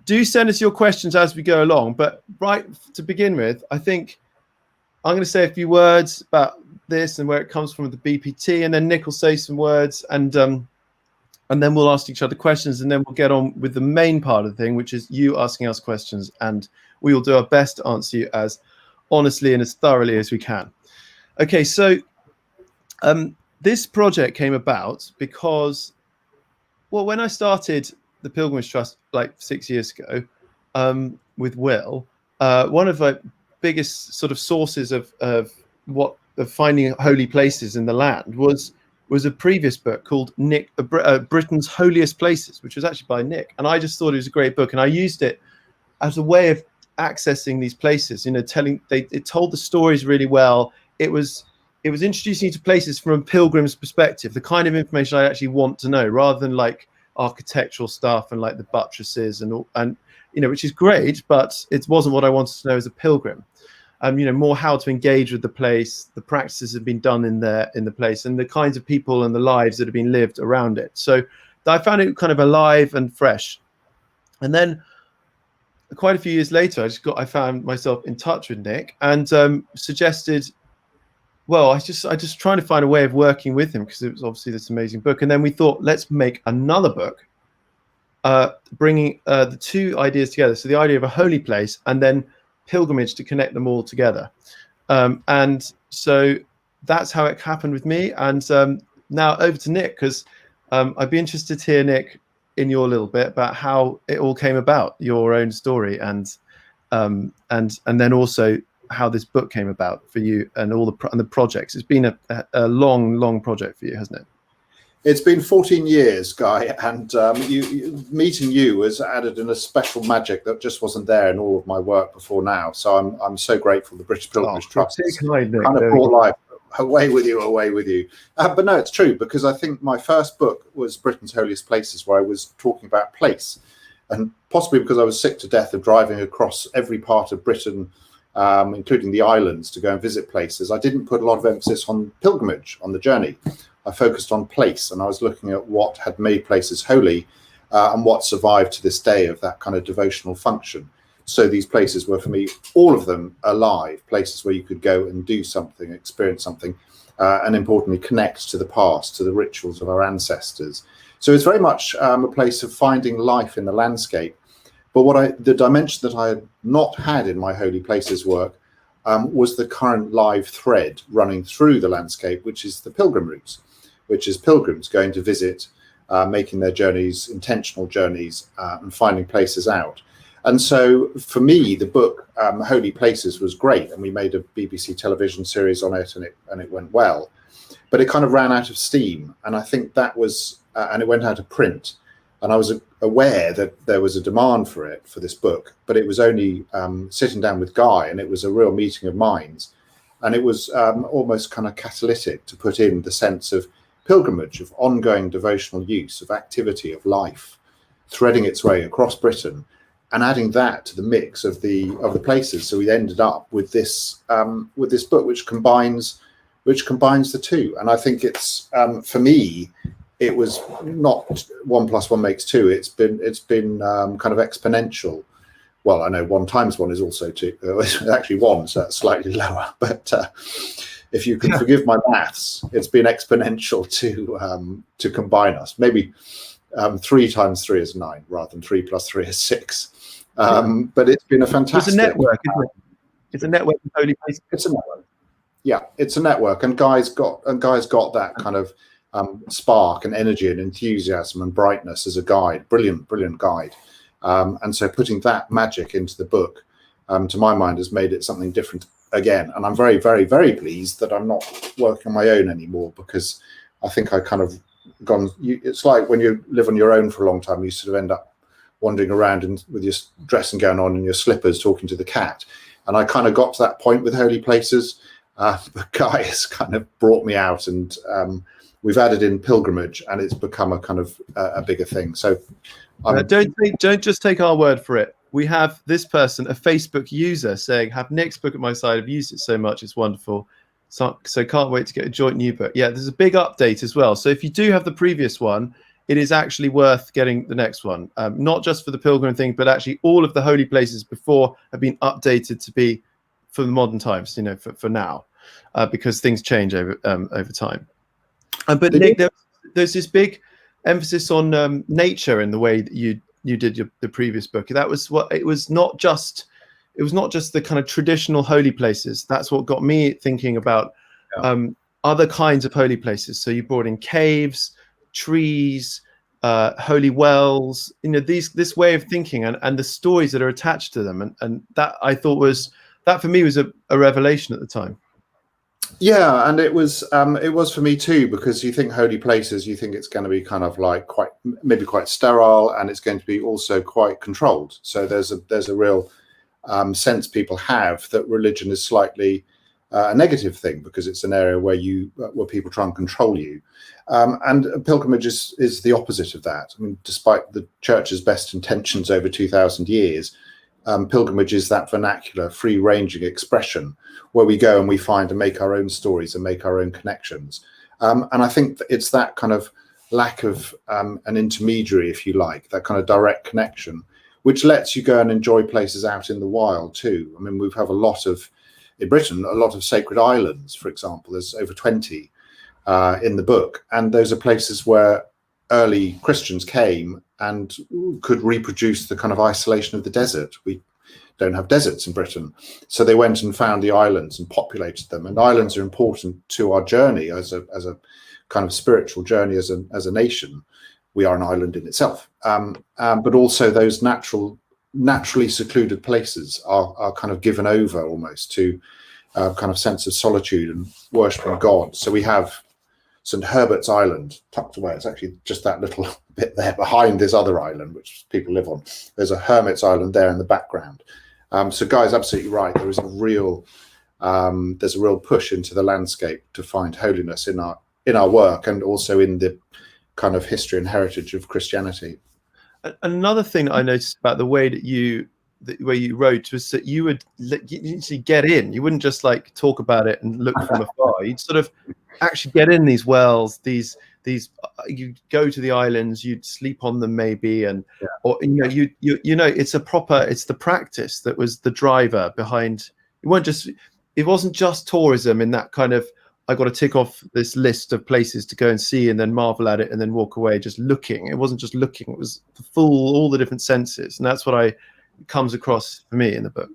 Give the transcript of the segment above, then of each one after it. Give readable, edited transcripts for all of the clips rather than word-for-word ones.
do send us your questions as we go along. But right to begin with, I think I'm going to say a few words about this and where it comes from with the BPT, and then Nick will say some words, and then we'll ask each other questions, and then we'll get on with the main part of the thing, which is you asking us questions, and we will do our best to answer you as honestly and as thoroughly as we can. Okay, so this project came about because, well, when I started the Pilgrimage Trust like 6 years ago with Will, one of the biggest sort of sources of finding holy places in the land was a previous book called Britain's Holiest Places, which was actually by Nick, and I just thought it was a great book, and I used it as a way of accessing these places. You know, it told the stories really well. It was introducing you to places from a pilgrim's perspective, the kind of information I actually want to know, rather than like architectural stuff and like the buttresses and you know, which is great, but it wasn't what I wanted to know as a pilgrim. You know, more how to engage with the place, the practices that have been done in the place, and the kinds of people and the lives that have been lived around it. So I found it kind of alive and fresh. And then quite a few years later, I found myself in touch with Nick and suggested, well, I just trying to find a way of working with him because it was obviously this amazing book. And then we thought, let's make another book, bringing the two ideas together. So the idea of a holy place and then pilgrimage to connect them all together. And so that's how it happened with me. And now over to Nick, because I'd be interested to hear, Nick, in your little bit about how it all came about, your own story, and then also how this book came about for you and all the projects. It's been a long project for you, hasn't it? It's been 14 years, Guy, and meeting you has added in a special magic that just wasn't there in all of my work before now. So I'm so grateful. The British Pilgrimage Trust kind of brought life away with you. But no, it's true, because I think my first book was Britain's Holiest Places, where I was talking about place, and possibly because I was sick to death of driving across every part of Britain, including the islands, to go and visit places. I didn't put a lot of emphasis on pilgrimage on the journey. I focused on place, and I was looking at what had made places holy and what survived to this day of that kind of devotional function. So these places were, for me, all of them alive, places where you could go and do something, experience something, and importantly, connect to the past, to the rituals of our ancestors. So it's very much a place of finding life in the landscape. But the dimension that I had not had in my holy places work was the current live thread running through the landscape, which is the pilgrim routes, which is pilgrims going to visit, making their journeys, intentional journeys, and finding places out. And so for me, the book Holy Places was great, and we made a BBC television series on it, and it went well. But it kind of ran out of steam, and I think that was, and it went out of print. And I was aware that there was a demand for this book, but it was only sitting down with Guy, and it was a real meeting of minds. And it was almost kind of catalytic to put in the sense of pilgrimage, of ongoing devotional use, of activity, of life, threading its way across Britain, and adding that to the mix of the places. So we ended up with this book, which combines the two. And I think it's for me, it was not 1 + 1 makes 2. It's been kind of exponential. Well, I know 1 × 1 is also 2. It's actually 1, so that's slightly lower. But if you can forgive my maths, it's been exponential to combine us. Maybe 3 × 3 is 9, rather than 3 + 3 is 6. But it's been a fantastic. It's a network, isn't it? It's a network of holy places. It's a network. Yeah, it's a network, and Guy's got that kind of spark and energy and enthusiasm and brightness as a guide. Brilliant guide. And so putting that magic into the book, to my mind, has made it something different again. And I'm very, very, very pleased that I'm not working on my own anymore, because I think I kind of it's like when you live on your own for a long time, you sort of end up wandering around with your dressing gown on and your slippers talking to the cat. And I kind of got to that point with Holy Places. But Guy has kind of brought me out, and we've added in pilgrimage, and it's become a kind of a bigger thing. So don't just take our word for it. We have this person, a Facebook user, saying, have Nick's book at my side. I've used it so much. It's wonderful. So can't wait to get a joint new book. Yeah, there's a big update as well. So if you do have the previous one, it is actually worth getting the next one, not just for the Pilgrim thing, but actually all of the holy places before have been updated to be for the modern times, you know, for now, because things change over time. But Nick, there's this big emphasis on nature in the way that you did the previous book. That was what it was not just the kind of traditional holy places. That's what got me thinking about other kinds of holy places. So you brought in caves, trees, holy wells, you know, this way of thinking and the stories that are attached to them, and that I thought that for me was a revelation at the time. Yeah, and it was for me too, because you think holy places, you think it's going to be kind of like maybe quite sterile, and it's going to be also quite controlled. So there's a real sense people have that religion is slightly a negative thing, because it's an area where people try and control you. And pilgrimage is the opposite of that. I mean, despite the church's best intentions over 2,000 years, pilgrimage is that vernacular, free-ranging expression where we go and we find and make our own stories and make our own connections. And I think it's that kind of lack of an intermediary, if you like, that kind of direct connection, which lets you go and enjoy places out in the wild too. I mean, we have in Britain, a lot of sacred islands, for example. There's over 20 in the book. And those are places where early Christians came and could reproduce the kind of isolation of the desert. We don't have deserts in Britain. So they went and found the islands and populated them. And islands are important to our journey as a kind of spiritual journey as a nation. We are an island in itself. But also those naturally secluded places are kind of given over almost to a kind of sense of solitude and worshiping God. So we have St. Herbert's Island tucked away. It's actually just that little bit there behind this other island, which people live on. There's a Hermit's Island there in the background. So Guy's absolutely right. There is there's a real push into the landscape to find holiness in our work, and also in the kind of history and heritage of Christianity. Another thing that I noticed about the way that you wrote was that you would usually get in. You wouldn't just like talk about it and look from afar. You'd sort of actually get in these wells, these you go to the islands, you'd sleep on them maybe, or you know it's the practice that was the driver behind. It wasn't just tourism in that kind of, I got to tick off this list of places to go and see and then marvel at it and then walk away just looking. It wasn't just looking, it was all the different senses. And that's what comes across for me in the book.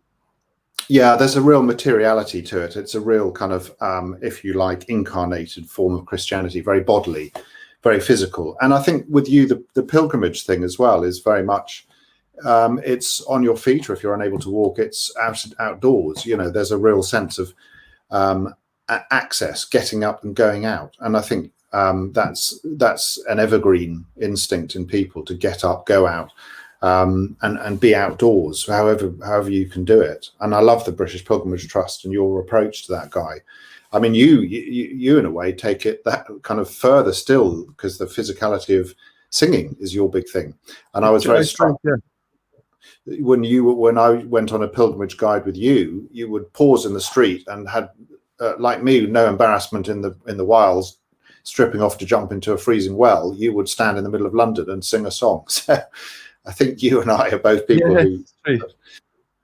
Yeah, there's a real materiality to it. It's a real kind of, if you like, incarnated form of Christianity, very bodily, very physical. And I think with you, the pilgrimage thing as well is very much, it's on your feet, or if you're unable to walk, it's outdoors. You know, there's a real sense of access, getting up and going out. And I think that's an evergreen instinct in people, to get up, go out, and be outdoors, however you can do it. And I love the British Pilgrimage Trust and your approach to that, Guy. I mean, you in a way take it that kind of further still, because the physicality of singing is your big thing. And I was very struck when I went on a pilgrimage guide with you. You would pause in the street and had, like me, no embarrassment in the wilds, stripping off to jump into a freezing well. You would stand in the middle of London and sing a song. So I think you and I are both people who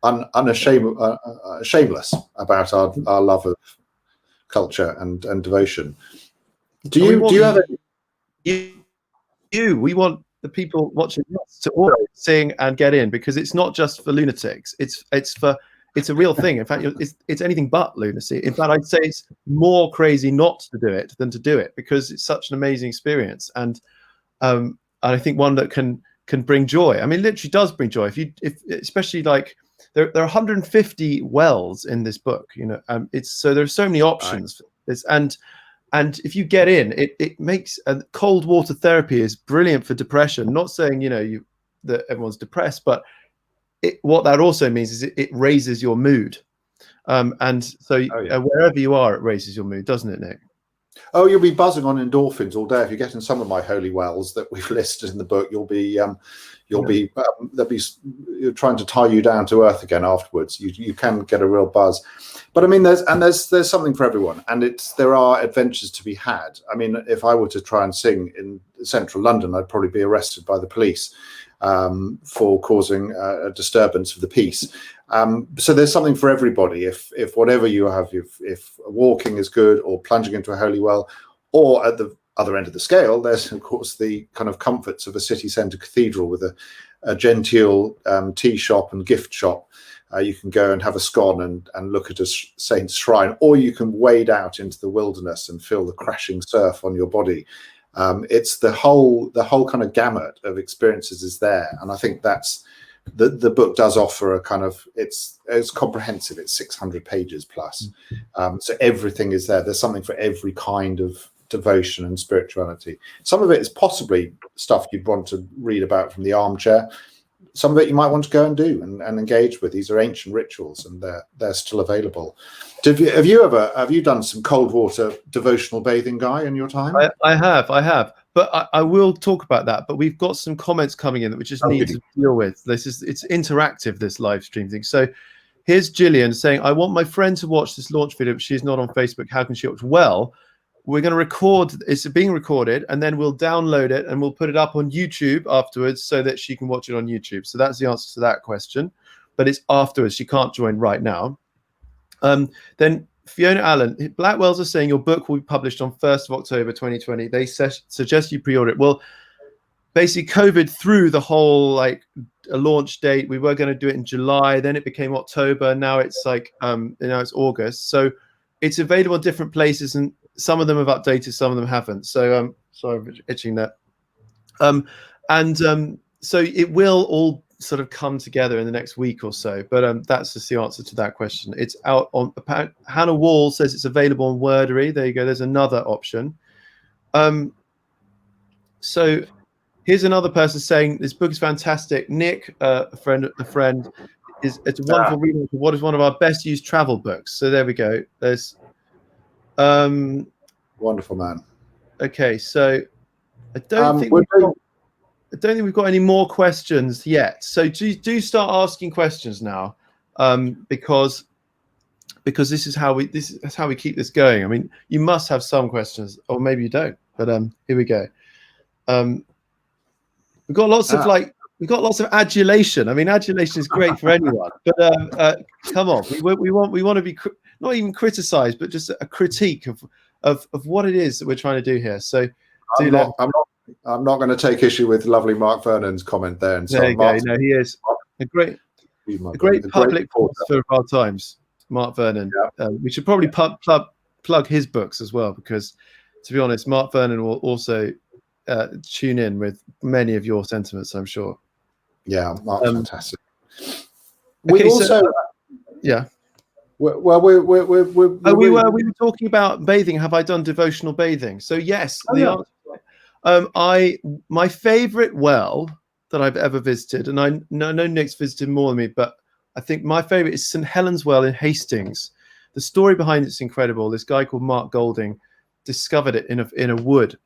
are shameless about our love of culture and devotion. We want the people watching us to also sing and get in, because it's not just for lunatics. It's a real thing. In fact, it's anything but lunacy. In fact, I'd say it's more crazy not to do it than to do it, because it's such an amazing experience, and I think one that can bring joy. I mean, literally does bring joy. If especially like there are 150 wells in this book. You know, so there's so many options for this, and if you get in, it makes cold water therapy is brilliant for depression. Not saying that everyone's depressed, but what that also means is it raises your mood, and so wherever you are, it raises your mood, doesn't it, Nick? Oh, you'll be buzzing on endorphins all day if you're getting some of my holy wells that we've listed in the book. You'll be you're trying to tie you down to earth again afterwards. You can get a real buzz. But I mean, there's something for everyone, and there are adventures to be had. I mean, if I were to try and sing in central London, I'd probably be arrested by the police for causing a disturbance of the peace. So there's something for everybody. If whatever you have, if walking is good, or plunging into a holy well, or at the other end of the scale, there's of course the kind of comforts of a city centre cathedral with a genteel tea shop and gift shop. You can go and have a scone and look at a saint's shrine, or you can wade out into the wilderness and feel the crashing surf on your body. It's the whole kind of gamut of experiences is there, and I think that's the book does offer a kind of it's comprehensive. It's 600 pages plus, so everything is there. There's something for every kind of devotion and spirituality. Some of it is possibly stuff you'd want to read about from the armchair. Some of it you might want to go and do and engage with. These are ancient rituals, and they're still available. Have you done some cold water devotional bathing, Guy, in your time? I have, but I will talk about that. But we've got some comments coming in that we just need to deal with. It's interactive, this live stream thing. So here's Gillian saying, "I want my friend to watch this launch video, but she's not on Facebook. How can she watch?" Well, we're going to record. It's being recorded, and then we'll download it and we'll put it up on YouTube afterwards so that she can watch it on YouTube. So that's the answer to that question. But it's afterwards. She can't join right now. Then Fiona Allen, Blackwells are saying your book will be published on 1st of October 2020. They suggest you pre-order it. Well, basically COVID threw the whole a launch date. We were going to do it in July, then it became October. Now it's it's August. So it's available in different places, and some of them have updated, some of them haven't. So sorry for itching that. So it will all sort of come together in the next week or so. But that's just the answer to that question. It's out on Hannah Wall says it's available on Wordery. There you go. There's another option. So here's another person saying this book is fantastic. Nick, a friend, it's a wonderful reading for what is one of our best used travel books. So there we go. There's wonderful, man. Okay, so I don't think we've got any more questions yet. So do start asking questions now, because this is how we keep this going. I mean, you must have some questions, or maybe you don't. But here we go. We've got lots of adulation. I mean, adulation is great for anyone. But come on, we want to be not even criticized, but just a critique of what it is that we're trying to do here. So I'm not going to take issue with lovely Mark Vernon's comment there. And so there you go. No, he is a great public philosopher of our times, Mark Vernon. Yeah. We should probably plug his books as well, because to be honest, Mark Vernon will also tune in with many of your sentiments, I'm sure. Yeah, Mark's fantastic. We were talking about bathing. Have I done devotional bathing? So yes, answer. My favorite well that I've ever visited, and I know Nick's visited more than me, but I think my favorite is St Helens Well in Hastings. The story behind it's incredible. This guy called Mark Golding discovered it in a wood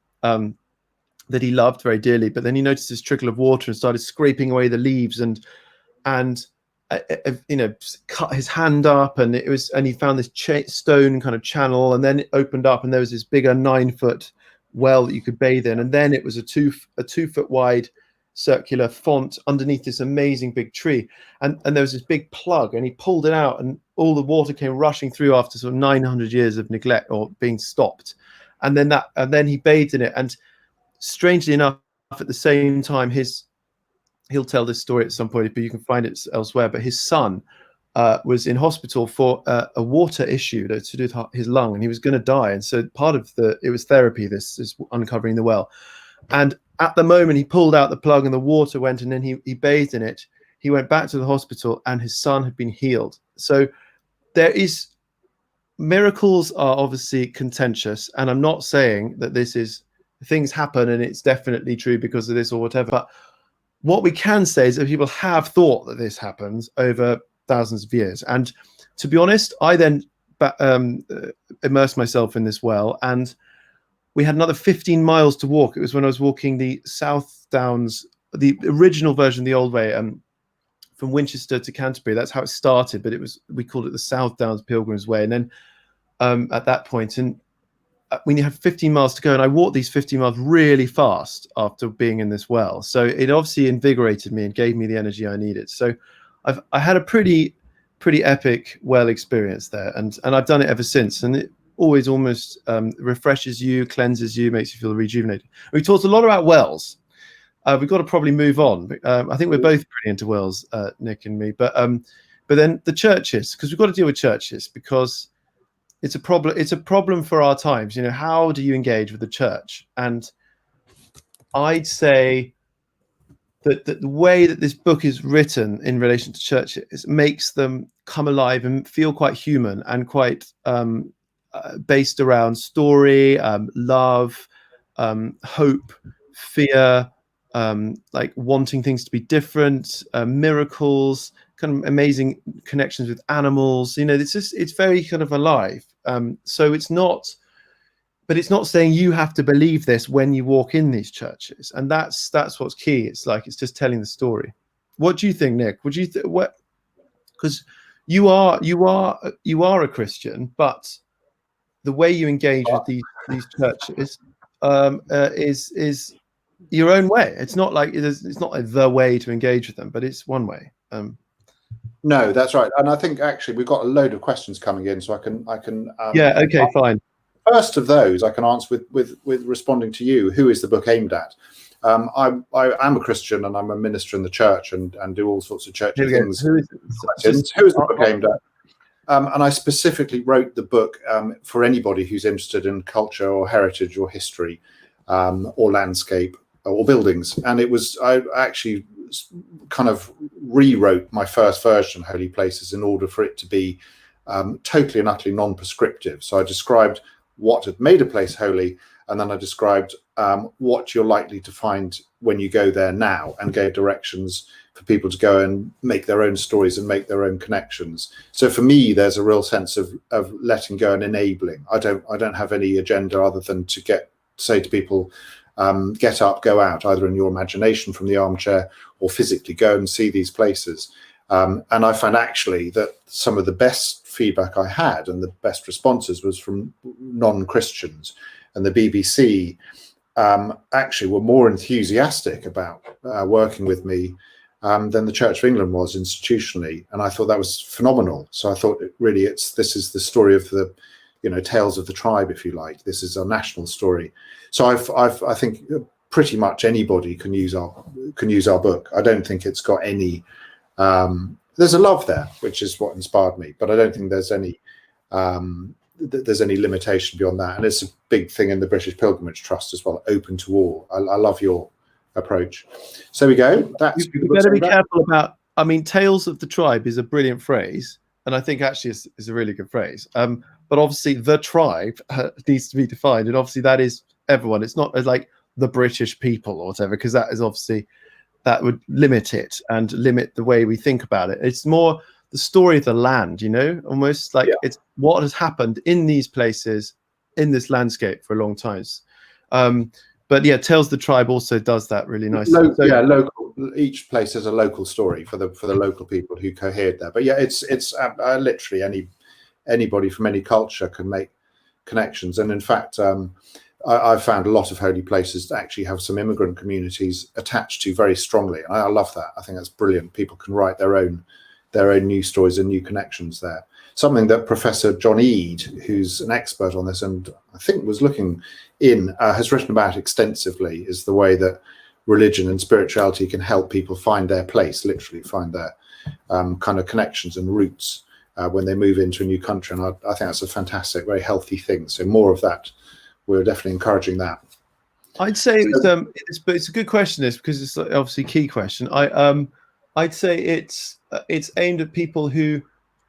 that he loved very dearly, but then he noticed this trickle of water and started scraping away the leaves and cut his hand up, and he found this stone kind of channel, and then it opened up and there was this bigger 9-foot well that you could bathe in, and then it was a 2-foot wide circular font underneath this amazing big tree, and there was this big plug, and he pulled it out, and all the water came rushing through after sort of 900 years of neglect or being stopped, and then he bathed in it. And strangely enough, at the same time, he'll tell this story at some point, but you can find it elsewhere, but his son was in hospital for a water issue to do with his lung, and he was going to die. And so part of it was therapy, this is uncovering the well. And at the moment he pulled out the plug and the water went, and then he bathed in it. He went back to the hospital and his son had been healed. So miracles are obviously contentious, and I'm not saying that things happen and it's definitely true because of this or whatever. But what we can say is that people have thought that this happens over thousands of years. And to be honest, I then immersed myself in this well, and we had another 15 miles to walk. It was when I was walking the South Downs, the original version, the old way, from Winchester to Canterbury. That's how it started, but we called it the South Downs Pilgrim's Way. And then at that point, and when you have 15 miles to go, and I walked these 15 miles really fast after being in this well. So it obviously invigorated me and gave me the energy I needed. So I had a pretty epic well experience there, and I've done it ever since. And it always almost refreshes you, cleanses you, makes you feel rejuvenated. We talked a lot about wells. We've got to probably move on. I think we're both pretty into wells, Nick and me. But then the churches, because we've got to deal with churches, because it's a problem. It's a problem for our times. You know, how do you engage with the church? And I'd say that the way that this book is written in relation to churches makes them come alive and feel quite human and quite based around story, love, hope, fear, like wanting things to be different, miracles, kind of amazing connections with animals. You know, it's very kind of alive. So it's not saying you have to believe this when you walk in these churches, and that's what's key. It's just telling the story. What do you think, Nick? Would you what? Because you are a Christian, but the way you engage with these churches is your own way. It's not like it's not the way to engage with them, but it's one way. No, that's right. And I think actually we've got a load of questions coming in, so I can. Yeah. Okay. Fine. First of those I can answer with responding to you. Who is the book aimed at? I am a Christian and I'm a minister in the church and do all sorts of churchy things. Who is the book aimed at? And I specifically wrote the book for anybody who's interested in culture or heritage or history or landscape or buildings. And I actually kind of rewrote my first version, Holy Places, in order for it to be totally and utterly non-prescriptive. So I described what had made a place holy, and then I described what you're likely to find when you go there now, and gave directions for people to go and make their own stories and make their own connections. So for me, there's a real sense of letting go and enabling. I don't have any agenda other than to say to people, get up, go out, either in your imagination from the armchair or physically go and see these places. And I found actually that some of the best feedback I had and the best responses was from non-Christians, and the BBC actually were more enthusiastic about working with me than the Church of England was institutionally, and I thought that was phenomenal. So I thought this is the story of the, tales of the tribe, if you like. This is a national story. So I think pretty much anybody can use our book. I don't think it's got any. There's a love there, which is what inspired me, but I don't think there's any limitation beyond that. And it's a big thing in the British Pilgrimage Trust as well, open to all. I love your approach. So we go. You better be careful about. I mean, Tales of the Tribe is a brilliant phrase, and I think actually it's a really good phrase. But obviously, the tribe needs to be defined, and obviously that is everyone. It's not like the British people or whatever, because that is obviously. That would limit it and limit the way we think about it. It's more the story of the land, almost like it's what has happened in these places, in this landscape for a long time. But yeah, Tales of the Tribe also does that really nicely. Local. Each place has a local story for the local people who cohered there. But yeah, it's literally anybody from any culture can make connections. And in fact, I've found a lot of holy places to actually have some immigrant communities attached to very strongly. And I love that. I think that's brilliant. People can write their own new stories and new connections there. Something that Professor John Eade, who's an expert on this and I think was looking has written about extensively, is the way that religion and spirituality can help people find their place, literally find their kind of connections and roots when they move into a new country. And I think that's a fantastic, very healthy thing. So more of that. We're definitely encouraging that. I'd say it's a good question, this, because it's obviously a key question. I'd say it's aimed at people who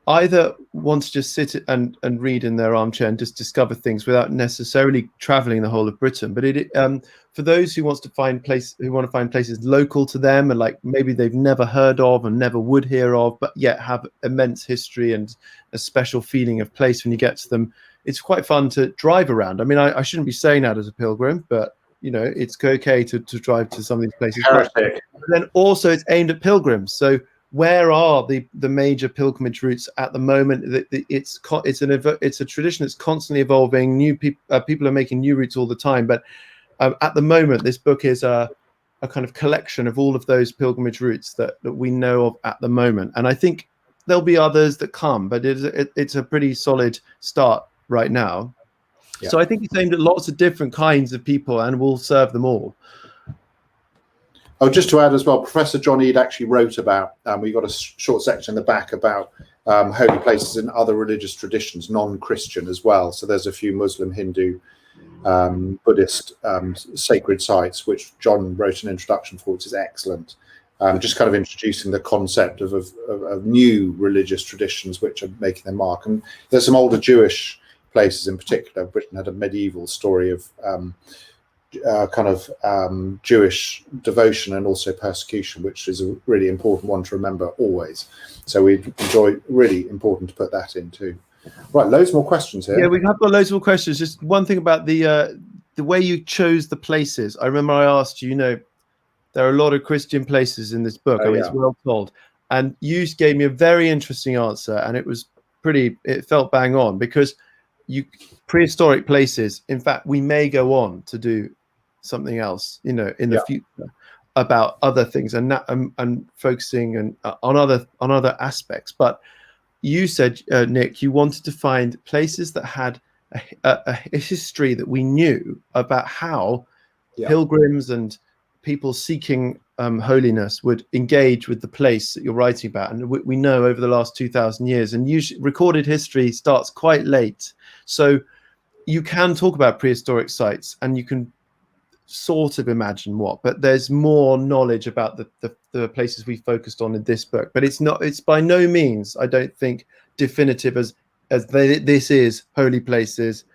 either want to just sit and read in their armchair and just discover things without necessarily traveling the whole of Britain, but for those who want to find places local to them and like maybe they've never heard of and never would hear of, but yet have immense history and a special feeling of place when you get to them. it's quite fun to drive around. I mean, I shouldn't be saying that as a pilgrim, but you know, it's okay to drive to some of these places. But then also it's aimed at pilgrims. So where are the major pilgrimage routes at the moment? It's a tradition that's constantly evolving. New people are making new routes all the time. But at the moment, this book is a kind of collection of all of those pilgrimage routes that we know of at the moment. And I think there'll be others that come, but it's a pretty solid start right now. Yeah. So I think it's aimed at lots of different kinds of people and will serve them all. Oh, just to add as well, Professor John Eade actually wrote about, we got a short section in the back about holy places in other religious traditions, non-Christian as well. So there's a few Muslim, Hindu, Buddhist sacred sites, which John wrote an introduction for, which is excellent. Just kind of introducing the concept of new religious traditions which are making their mark. And there's some older Jewish places in particular. Britain had a medieval story of Jewish devotion and also persecution, which is a really important one to remember always. So we enjoy, really important to put that in too. Right, loads more questions here. Yeah, we have got loads more questions. Just one thing about the way you chose the places. I remember I asked you, there are a lot of Christian places in this book. It's well told. And you gave me a very interesting answer, and it felt bang on, because prehistoric places, in fact, we may go on to do something else, in the future about other things and focusing on other aspects. But you said, Nick, you wanted to find places that had a history that we knew about how pilgrims and people seeking holiness would engage with the place that you're writing about. And we know over the last 2,000 years, and usually recorded history starts quite late. So you can talk about prehistoric sites and you can sort of imagine but there's more knowledge about the places we focused on in this book. But it's by no means, I don't think, definitive as this is holy places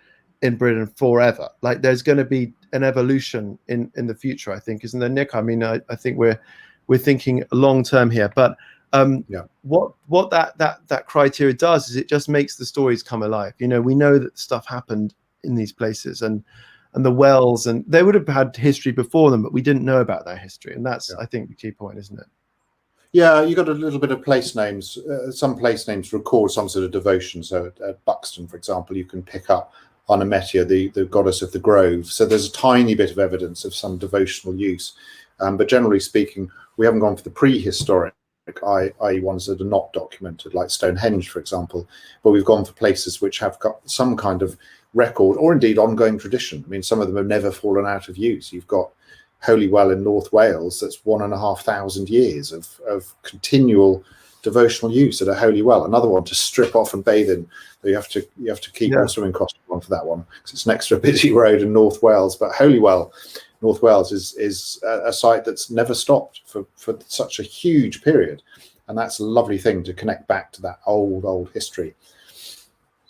in Britain forever. Like, there's going to be an evolution in the future, I think, isn't there, Nick? I mean, I think we're thinking long term here, but what that criteria does is it just makes the stories come alive. We know that stuff happened in these places, and the wells, and they would have had history before them, but we didn't know about that history, and that's I think the key point, isn't it? Yeah, you got a little bit of place names. Some place names record some sort of devotion. So at Buxton, for example, you can pick up Onometia, the goddess of the grove. So there's a tiny bit of evidence of some devotional use. But generally speaking, we haven't gone for the prehistoric, i.e. ones that are not documented, like Stonehenge, for example. But we've gone for places which have got some kind of record or indeed ongoing tradition. I mean, some of them have never fallen out of use. You've got Holywell in North Wales, that's 1,500 years of continual devotional use at a holy well. Another one to strip off and bathe in. You have to keep your swimming costume on for that one, because it's next to a busy road in North Wales. But Holywell, North Wales, is a site that's never stopped for such a huge period, and that's a lovely thing to connect back to that old history.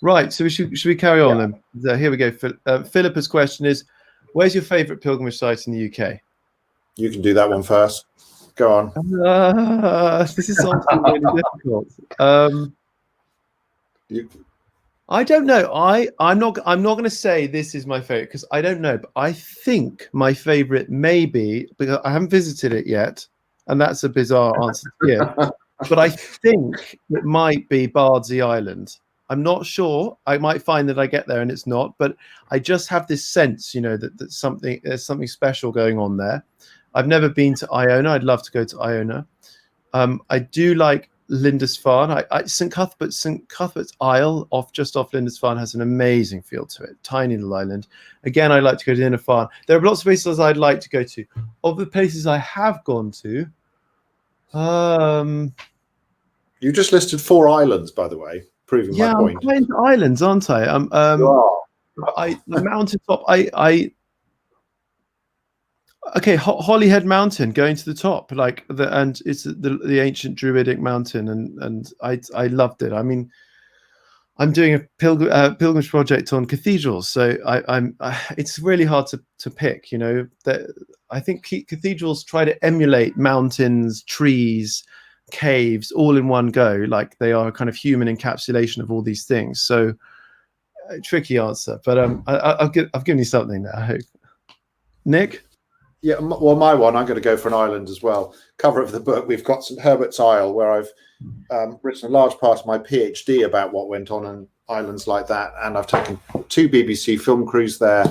Right. So should we carry on then? Here we go. Philippa's question is, where's your favourite pilgrimage site in the UK? You can do that one first. Go on. This is something really difficult. I don't know. I'm not going to say this is my favorite, because I don't know. But I think my favorite may be, because I haven't visited it yet, and that's a bizarre answer to give. But I think it might be Bardsey Island. I'm not sure. I might find that I get there and it's not, but I just have this sense, that there's something special going on there. I've never been to Iona. I'd love to go to Iona. I do like Lindisfarne. St Cuthbert's Isle, just off Lindisfarne, has an amazing feel to it. Tiny little island. Again, I'd like to go to Lindisfarne. There are lots of places I'd like to go to. Of the places I have gone to, you just listed 4 islands, by the way, proving my point. I'm into islands, aren't I? The mountaintop. Okay, Holyhead Mountain, going to the top, and it's the ancient Druidic mountain, and I loved it. I mean, I'm doing a pilgrimage project on cathedrals, so it's really hard to pick. I think cathedrals try to emulate mountains, trees, caves, all in one go. Like, they are a kind of human encapsulation of all these things. So tricky answer, but I've given you something there, I hope. Nick? Yeah, well, my one, I'm going to go for an island as well. Cover of the book, we've got St Herbert's Isle, where I've written a large part of my PhD about what went on in islands like that, and I've taken 2 BBC film crews there,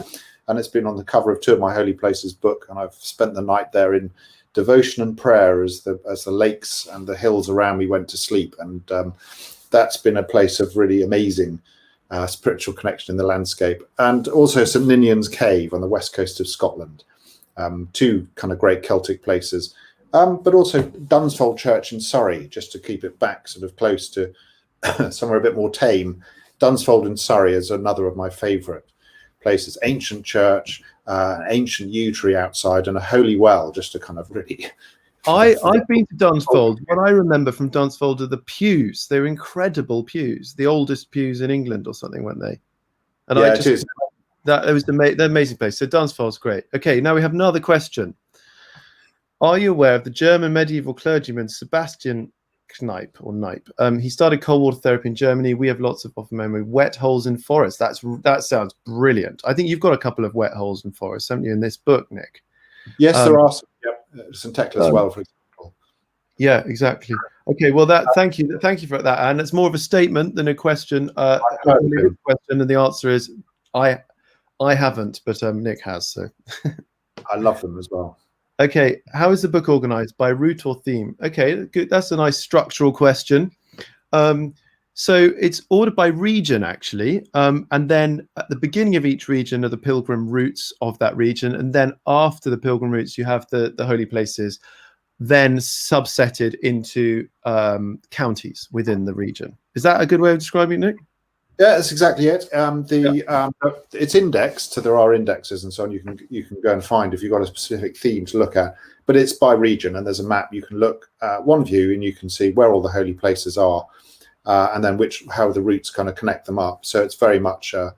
and it's been on the cover of 2 of my Holy Places book, and I've spent the night there in devotion and prayer as the lakes and the hills around me went to sleep, and that's been a place of really amazing spiritual connection in the landscape. And also St Ninian's Cave on the west coast of Scotland. 2 kind of great Celtic places, but also Dunsfold Church in Surrey, just to keep it back sort of close to somewhere a bit more tame. Dunsfold in Surrey is another of my favourite places. Ancient church, ancient yew tree outside, and a holy well, just to kind of really... I've been to Dunsfold. What I remember from Dunsfold are the pews. They're incredible pews, the oldest pews in England or something, weren't they? And yeah, it is. That it was the amazing place. So Dunsfold's great. Okay, now we have another question. Are you aware of the German medieval clergyman Sebastian Kneipp or Knipe? He started cold water therapy in Germany. We have lots of often memory. Wet holes in forests. That sounds brilliant. I think you've got a couple of wet holes in forests, haven't you, in this book, Nick? Yes, there are some. Yeah, St Tekla as well, for example. Yeah, exactly. Okay, well, thank you for that, and it's more of a statement than a question. Question, and the answer is I haven't, but Nick has. So I love them as well. Okay, how is the book organized, by route or theme? Okay, good. That's a nice structural question. So it's ordered by region, actually, and then at the beginning of each region are the pilgrim routes of that region, and then after the pilgrim routes you have the holy places, then subsetted into counties within the region. Is that a good way of describing it, Nick? Yeah, that's exactly it. It's indexed, so there are indexes and so on. You can go and find if you've got a specific theme to look at, but it's by region, and there's a map. You can look at one view and you can see where all the holy places are, and then how the routes kind of connect them up. So it's very much a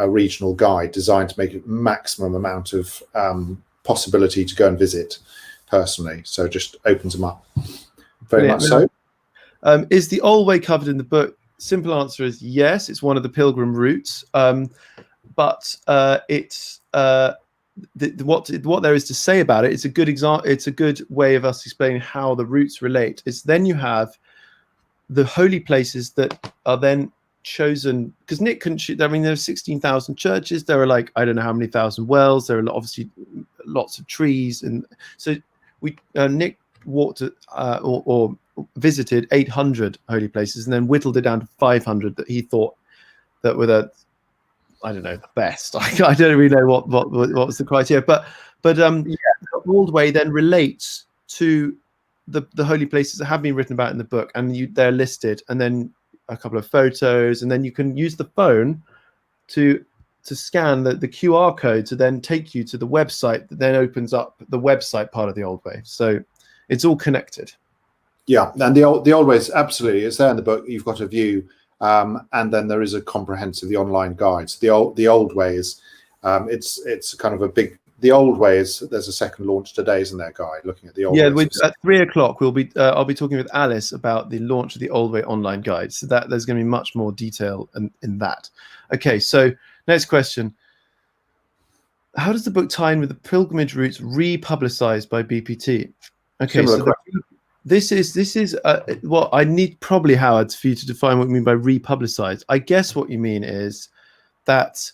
regional guide designed to make a maximum amount of possibility to go and visit personally. So it just opens them up. Very much so. Is the old way covered in the book? Simple answer is yes. It's one of the pilgrim routes, but it's what there is to say about it. It's a good example. It's a good way of us explaining how the routes relate. It's then you have the holy places that are then chosen, because Nick couldn't shoot. I mean, there are 16,000 churches. There are like I don't know how many thousand wells. There are obviously lots of trees, and so Nick walked or visited 800 holy places and then whittled it down to 500 that he thought that were the best. I don't really know what was the criteria, but the old way then relates to the holy places that have been written about in the book, and they're listed, and then a couple of photos, and then you can use the phone to scan the QR code to then take you to the website that then opens up the website part of the old way. So it's all connected. Yeah, and the old way is absolutely, it's there in the book. You've got a view, and then there is a comprehensive online guide. So the old way is it's kind of a big. The old way is there's a second launch today, isn't there, Guy? Looking at the old. Yeah, at 3 o'clock we'll be. I'll be talking with Alice about the launch of the Old Way online guide. So that there's going to be much more detail in that. Okay, so next question. How does the book tie in with the pilgrimage routes republicized by BPT? Okay, so this is what I need probably, Howard, for you to define what you mean by republicized. I guess what you mean is that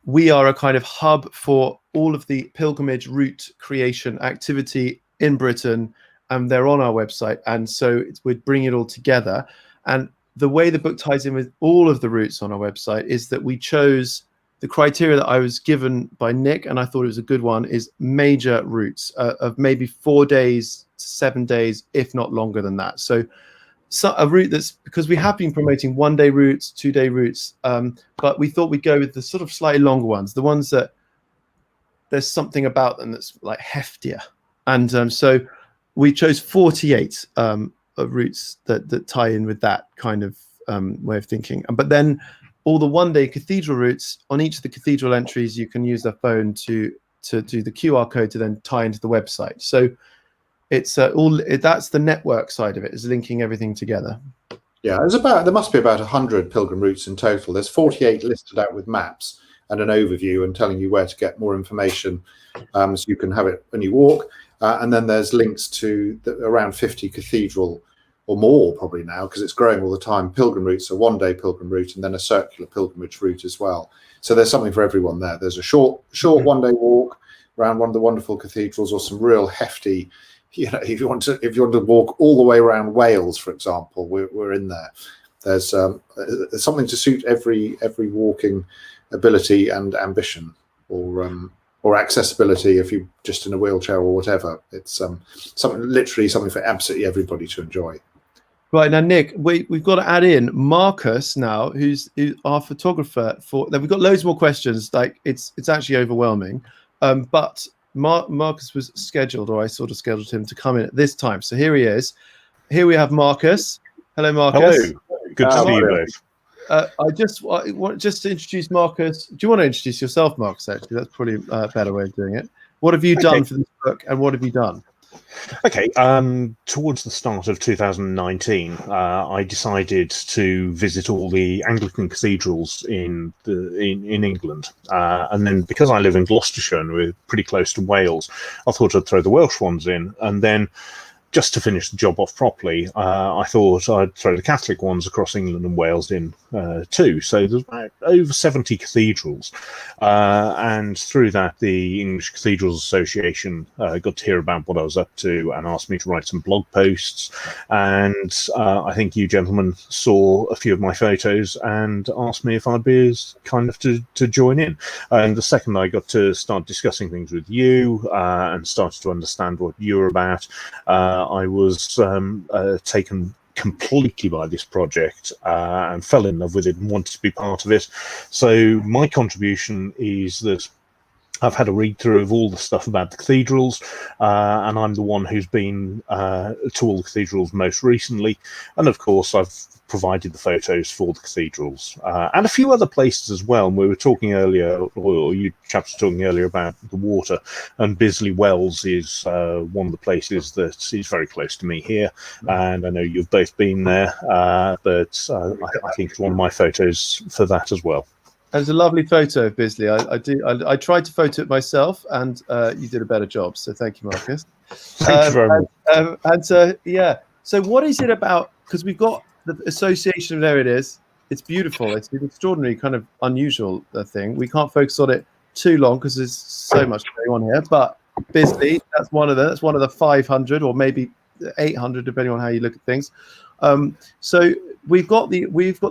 we are a kind of hub for all of the pilgrimage route creation activity in Britain, and they're on our website, and so we're bringing it all together. And the way the book ties in with all of the routes on our website is that we chose the criteria that I was given by Nick, and I thought it was a good one, is major routes of maybe 4 days to 7 days, if not longer than that. So a route that's, because we have been promoting 1 day routes, 2 day routes, but we thought we'd go with the sort of slightly longer ones, the ones that there's something about them that's like heftier. And so we chose 48 of routes that tie in with that kind of way of thinking. But then all the 1 day cathedral routes, on each of the cathedral entries, you can use their phone to do the QR code to then tie into the website. So it's that's the network side of it, is linking everything together. Yeah, there must be about 100 pilgrim routes in total. There's 48 listed out with maps and an overview and telling you where to get more information, so you can have it when you walk. And then there's links to around 50 cathedral or more probably now, because it's growing all the time. Pilgrim routes, a one-day pilgrim route, and then a circular pilgrimage route as well. So there's something for everyone there. There's a short one-day walk around one of the wonderful cathedrals, or some real hefty. If you want to walk all the way around Wales, for example, we're in there. There's something to suit every walking ability and ambition, or accessibility if you're just in a wheelchair or whatever. It's something for absolutely everybody to enjoy. Right, now, Nick, we've got to add in Marcus now, who's our photographer. We've got loads more questions. Like it's actually overwhelming, but Marcus was scheduled, or I sort of scheduled him to come in at this time. So here he is. Here we have Marcus. Hello, Marcus. Hello. Good to see you both. I just want to introduce Marcus. Do you want to introduce yourself, Marcus? Actually, that's probably a better way of doing it. What have you done for this book, and what have you done? Okay, towards the start of 2019, I decided to visit all the Anglican cathedrals in England, and then because I live in Gloucestershire and we're pretty close to Wales, I thought I'd throw the Welsh ones in, and then just to finish the job off properly, I thought I'd throw the Catholic ones across England and Wales in too. So there's about over 70 cathedrals. And through that, the English Cathedrals Association got to hear about what I was up to and asked me to write some blog posts. And I think you gentlemen saw a few of my photos and asked me if I'd be as kind of to join in. And the second I got to start discussing things with you and started to understand what you were about, I was taken completely by this project and fell in love with it and wanted to be part of it. So my contribution is that I've had a read through of all the stuff about the cathedrals, and I'm the one who's been to all the cathedrals most recently. And of course, I've provided the photos for the cathedrals and a few other places as well. And we were talking earlier, or you chaps were talking earlier about the water, and Bisley Wells is one of the places that is very close to me here. And I know you've both been there, but I think it's one of my photos for that as well. There's a lovely photo of Bisley. I tried to photo it myself, and you did a better job. So thank you, Marcus. Thank you very much. And so yeah. So what is it about? Because we've got the association. There it is. It's beautiful. It's an extraordinary, kind of unusual thing. We can't focus on it too long because there's so much going on here. But Bisley, that's one of the 500 or maybe 800, depending on how you look at things. So we've got the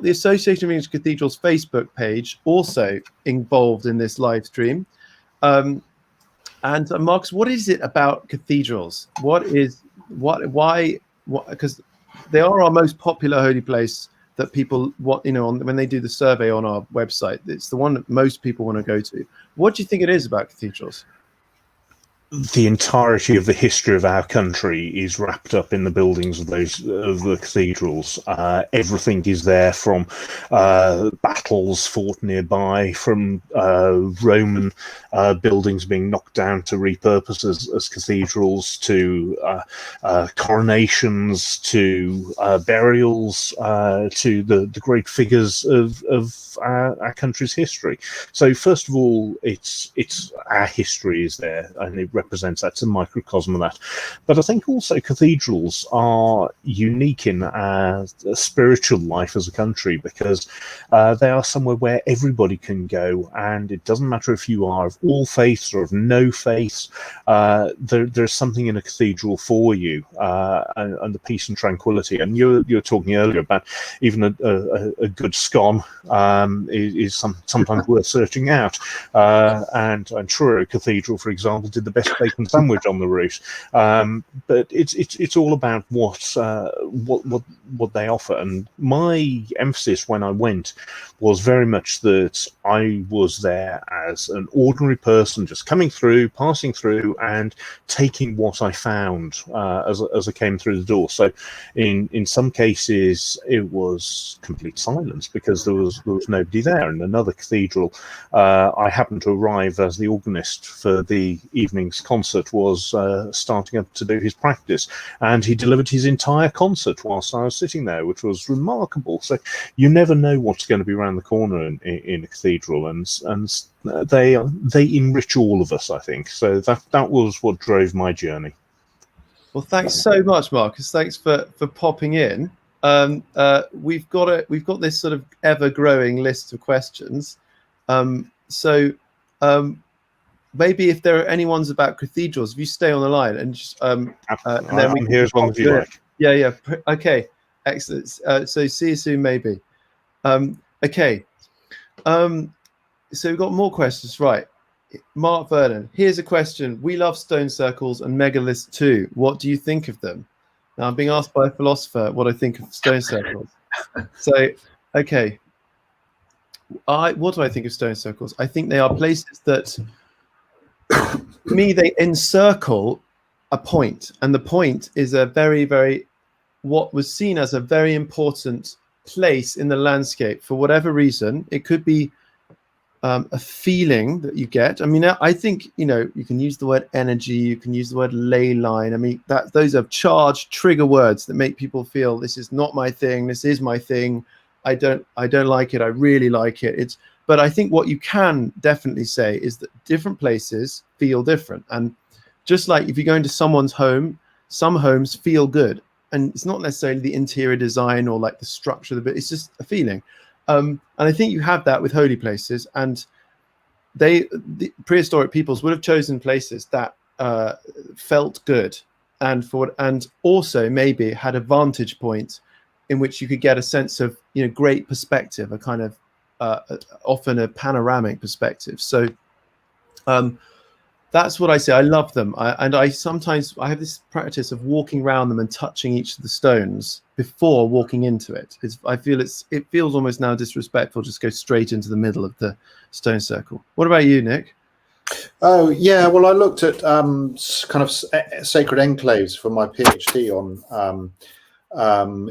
Association of English Cathedrals Facebook page also involved in this live stream. And Marcus, what is it about cathedrals? Why? Because they are our most popular holy place that people when they do the survey on our website, it's the one that most people want to go to. What do you think it is about cathedrals? The entirety of the history of our country is wrapped up in the buildings of the cathedrals. Everything is there, from battles fought nearby, from Roman buildings being knocked down to repurpose as cathedrals, to coronations, to burials, to the great figures of our country's history. So first of all, it's our history is there, and it represents that's a microcosm of that. But I think also cathedrals are unique in our spiritual life as a country, because they are somewhere where everybody can go, and it doesn't matter if you are of all faiths or of no faiths. There's something in a cathedral for you, and the peace and tranquility. And you're talking earlier about even a good scone is sometimes worth searching out. And I'm sure a cathedral, for example, did the best bacon sandwich on the route. But it's all about what they offer. And my emphasis when I went was very much that I was there as an ordinary person, just coming through, passing through, and taking what I found as I came through the door. So in some cases it was complete silence because there was nobody there. In another cathedral, I happened to arrive as the organist for the evening Nick's concert was starting up to do his practice, and he delivered his entire concert whilst I was sitting there, which was remarkable. So you never know what's going to be around the corner in a cathedral, and they enrich all of us, I think. So that was what drove my journey. Well, thanks so much, Marcus. Thanks for popping in. We've got this sort of ever-growing list of questions. Maybe if there are any ones about cathedrals, if you stay on the line and just and then we can hear as long as you like. Yeah. Okay, excellent. So see you soon, maybe. Okay. So we've got more questions, right? Mark Vernon, here's a question. We love stone circles and megaliths too. What do you think of them? Now, I'm being asked by a philosopher what I think of stone circles. So, okay. What do I think of stone circles? I think they are places that, to me, they encircle a point. And the point is a very, very, what was seen as a very important place in the landscape for whatever reason. It could be a feeling that you get. I mean, I think, you can use the word energy, you can use the word ley line. I mean, those are charged trigger words that make people feel this is not my thing, this is my thing. I don't like it, I really like it. But I think what you can definitely say is that different places feel different. And just like if you go into someone's home, some homes feel good. And it's not necessarily the interior design or like the structure of the bit, it's just a feeling. And I think you have that with holy places, and the prehistoric peoples would have chosen places that felt good, and also maybe had a vantage point in which you could get a sense of great perspective, a kind of often a panoramic perspective. So that's what I say. I love them, I sometimes have this practice of walking around them and touching each of the stones before walking into it. I feel it feels almost now disrespectful just go straight into the middle of the stone circle. What about you, Nick? Oh yeah, well I looked at kind of sacred enclaves for my PhD on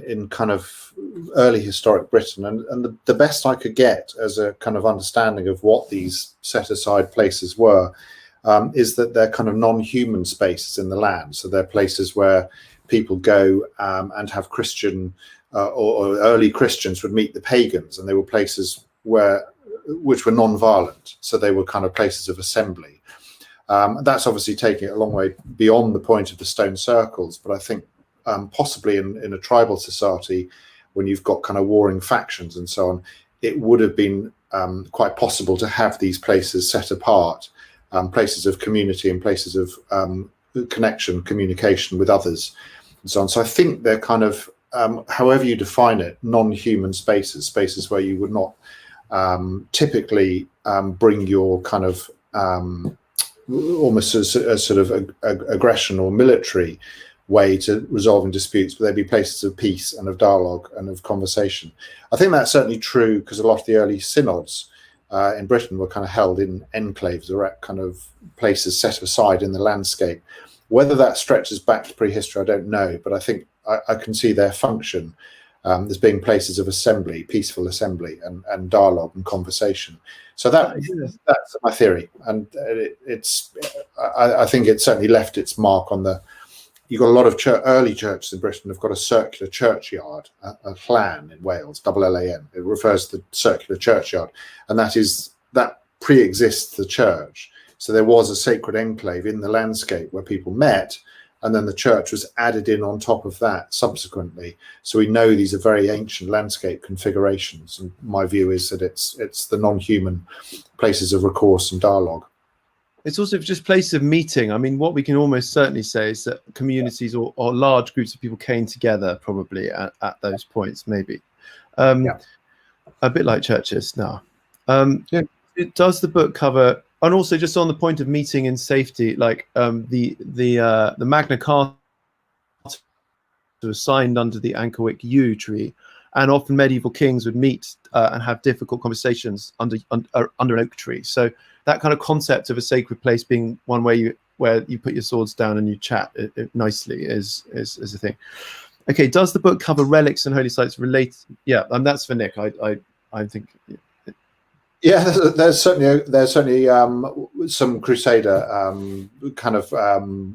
in kind of early historic Britain, and the best I could get as a kind of understanding of what these set aside places were is that they're kind of non-human spaces in the land. So they're places where people go and have Christian or early Christians would meet the pagans, and they were places which were non-violent. So they were kind of places of assembly. That's obviously taking it a long way beyond the point of the stone circles, but I think possibly in a tribal society, when you've got kind of warring factions and so on, it would have been quite possible to have these places set apart, places of community and places of connection, communication with others, and so on. So I think they're kind of, however you define it, non-human spaces where you would not typically bring your kind of almost a sort of aggression or military way to resolving disputes, but they'd be places of peace and of dialogue and of conversation. I think that's certainly true because a lot of the early synods in Britain were kind of held in enclaves or at kind of places set aside in the landscape. Whether that stretches back to prehistory, I don't know, but I think I can see their function as being places of assembly, peaceful assembly and dialogue and conversation. So that's my theory, and I think it certainly left its mark on the. You've got a lot of early churches in Britain have got a circular churchyard, a llan in Wales, LLAN. It refers to the circular churchyard, and that pre-exists the church. So there was a sacred enclave in the landscape where people met, and then the church was added in on top of that subsequently. So we know these are very ancient landscape configurations, and my view is that it's the non-human places of recourse and dialogue. It's also just places of meeting. I mean, what we can almost certainly say is that communities or large groups of people came together probably at those points, maybe. A bit like churches now. Does the book cover, and also just on the point of meeting in safety, like the Magna Carta was signed under the Ankerwick yew tree, and often medieval kings would meet and have difficult conversations under an oak tree. So that kind of concept of a sacred place being one where you put your swords down and you chat nicely is a thing. Okay, does the book cover relics and holy sites related? Yeah, and that's for Nick. I think. Yeah, there's certainly some Crusader kind of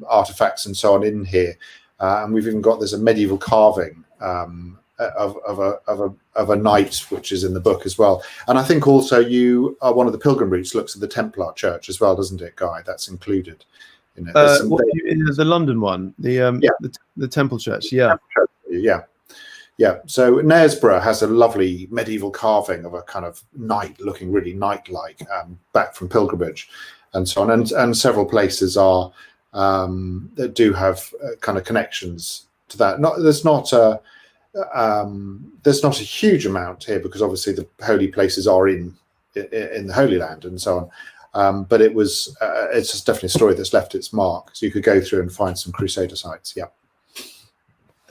artifacts and so on in here, and we've even got there's a medieval carving of a knight, which is in the book as well. And I think also one of the pilgrim routes looks at the Templar Church as well, doesn't it, Guy? That's included in it. The London one, the Temple Church, yeah. Yeah, so Knaresborough has a lovely medieval carving of a kind of knight looking really knight-like, back from pilgrimage and so on. And several places are that do have kind of connections to that. There's not a huge amount here because obviously the holy places are in the Holy Land and so on. But it's just definitely a story that's left its mark. So you could go through and find some Crusader sites. Yeah.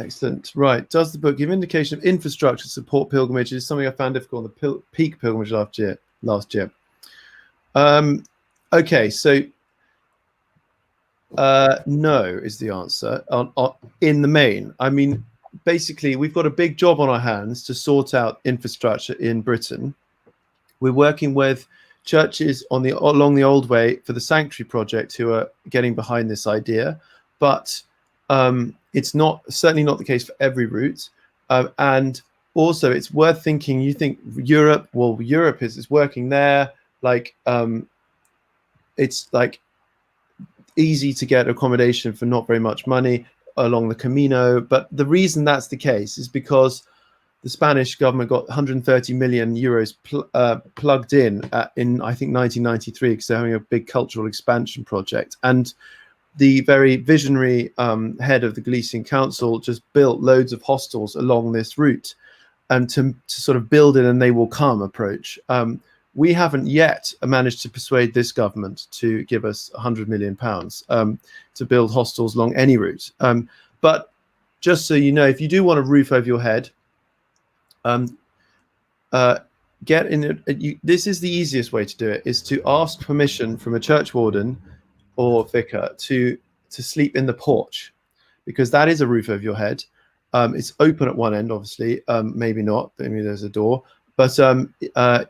Excellent. Right. Does the book give indication of infrastructure to support pilgrimages? Something I found difficult on the peak pilgrimage last year. Okay, so no is the answer in the main. I mean, basically, we've got a big job on our hands to sort out infrastructure in Britain. We're working with churches along the old way for the Sanctuary Project who are getting behind this idea, but it's certainly not the case for every route. And also it's worth thinking, you think Europe is working there, like it's like easy to get accommodation for not very much money along the Camino. But the reason that's the case is because the Spanish government got 130 million euros plugged in I think 1993 because they're having a big cultural expansion project. And the very visionary head of the Galician Council just built loads of hostels along this route and to sort of build it and they will come approach. We haven't yet managed to persuade this government to give us £100 million to build hostels along any route. But just so you know, if you do want a roof over your head, get in it. This is the easiest way to do it, is to ask permission from a church warden or vicar to sleep in the porch, because that is a roof over your head. It's open at one end, obviously, maybe not, maybe there's a door, but they're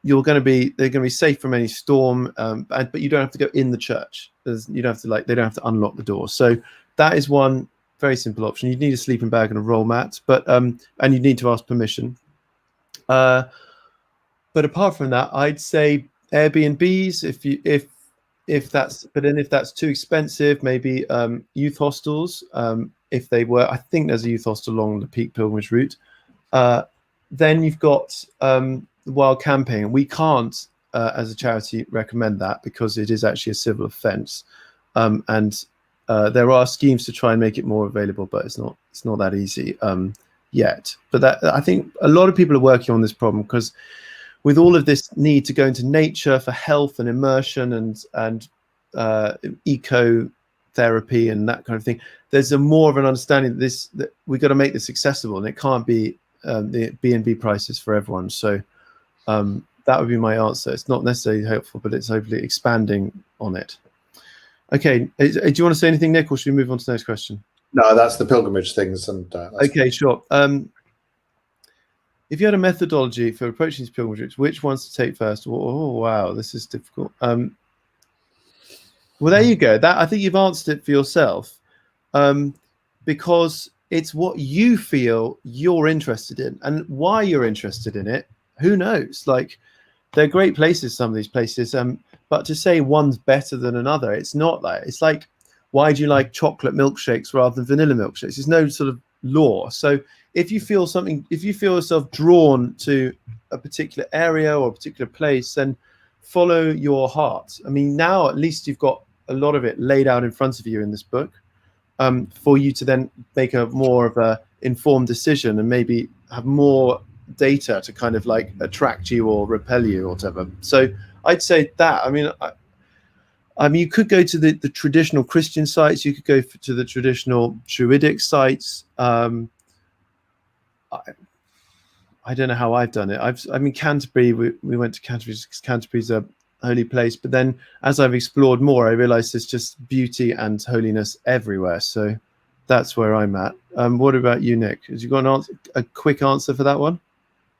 going to be safe from any storm, but you don't have to go in the church. They don't have to unlock the door. So that is one very simple option. You need a sleeping bag and a roll mat, but and you need to ask permission. But apart from that, I'd say Airbnbs if that's too expensive, maybe youth hostels. If they were, I think there's a youth hostel along the Peak Pilgrimage route. Then you've got wild camping. We can't, as a charity, recommend that because it is actually a civil offence. And there are schemes to try and make it more available, but it's not that easy yet. But I think a lot of people are working on this problem because with all of this need to go into nature for health and immersion and eco-therapy and that kind of thing, there's more of an understanding that we've got to make this accessible, and it can't be the B&B prices for everyone. So that would be my answer. It's not necessarily helpful, but it's hopefully expanding on it. Okay, do you want to say anything, Nick, or should we move on to the next question? No, that's the pilgrimage things. And okay, sure. If you had a methodology for approaching these pilgrimages, which ones to take first? Oh, wow, this is difficult. Well, there you go. That I think you've answered it for yourself, because it's what you feel you're interested in, and why you're interested in it. Who knows? Like, they're great places, some of these places, but to say one's better than another, it's not that. It's like, why do you like chocolate milkshakes rather than vanilla milkshakes? There's no sort of law. So if you feel yourself drawn to a particular area or a particular place, then follow your heart. I mean, now at least you've got a lot of it laid out in front of you in this book, for you to then make a more of a informed decision and maybe have more data to kind of like attract you or repel you or whatever. So I'd say that. I mean, you could go to the traditional Christian sites. You could go to the traditional Druidic sites. I don't know how I've done it. I mean, Canterbury, we went to Canterbury because Canterbury's a holy place. But then as I've explored more, I realized there's just beauty and holiness everywhere. So that's where I'm at. What about you, Nick? Have you got a quick answer for that one?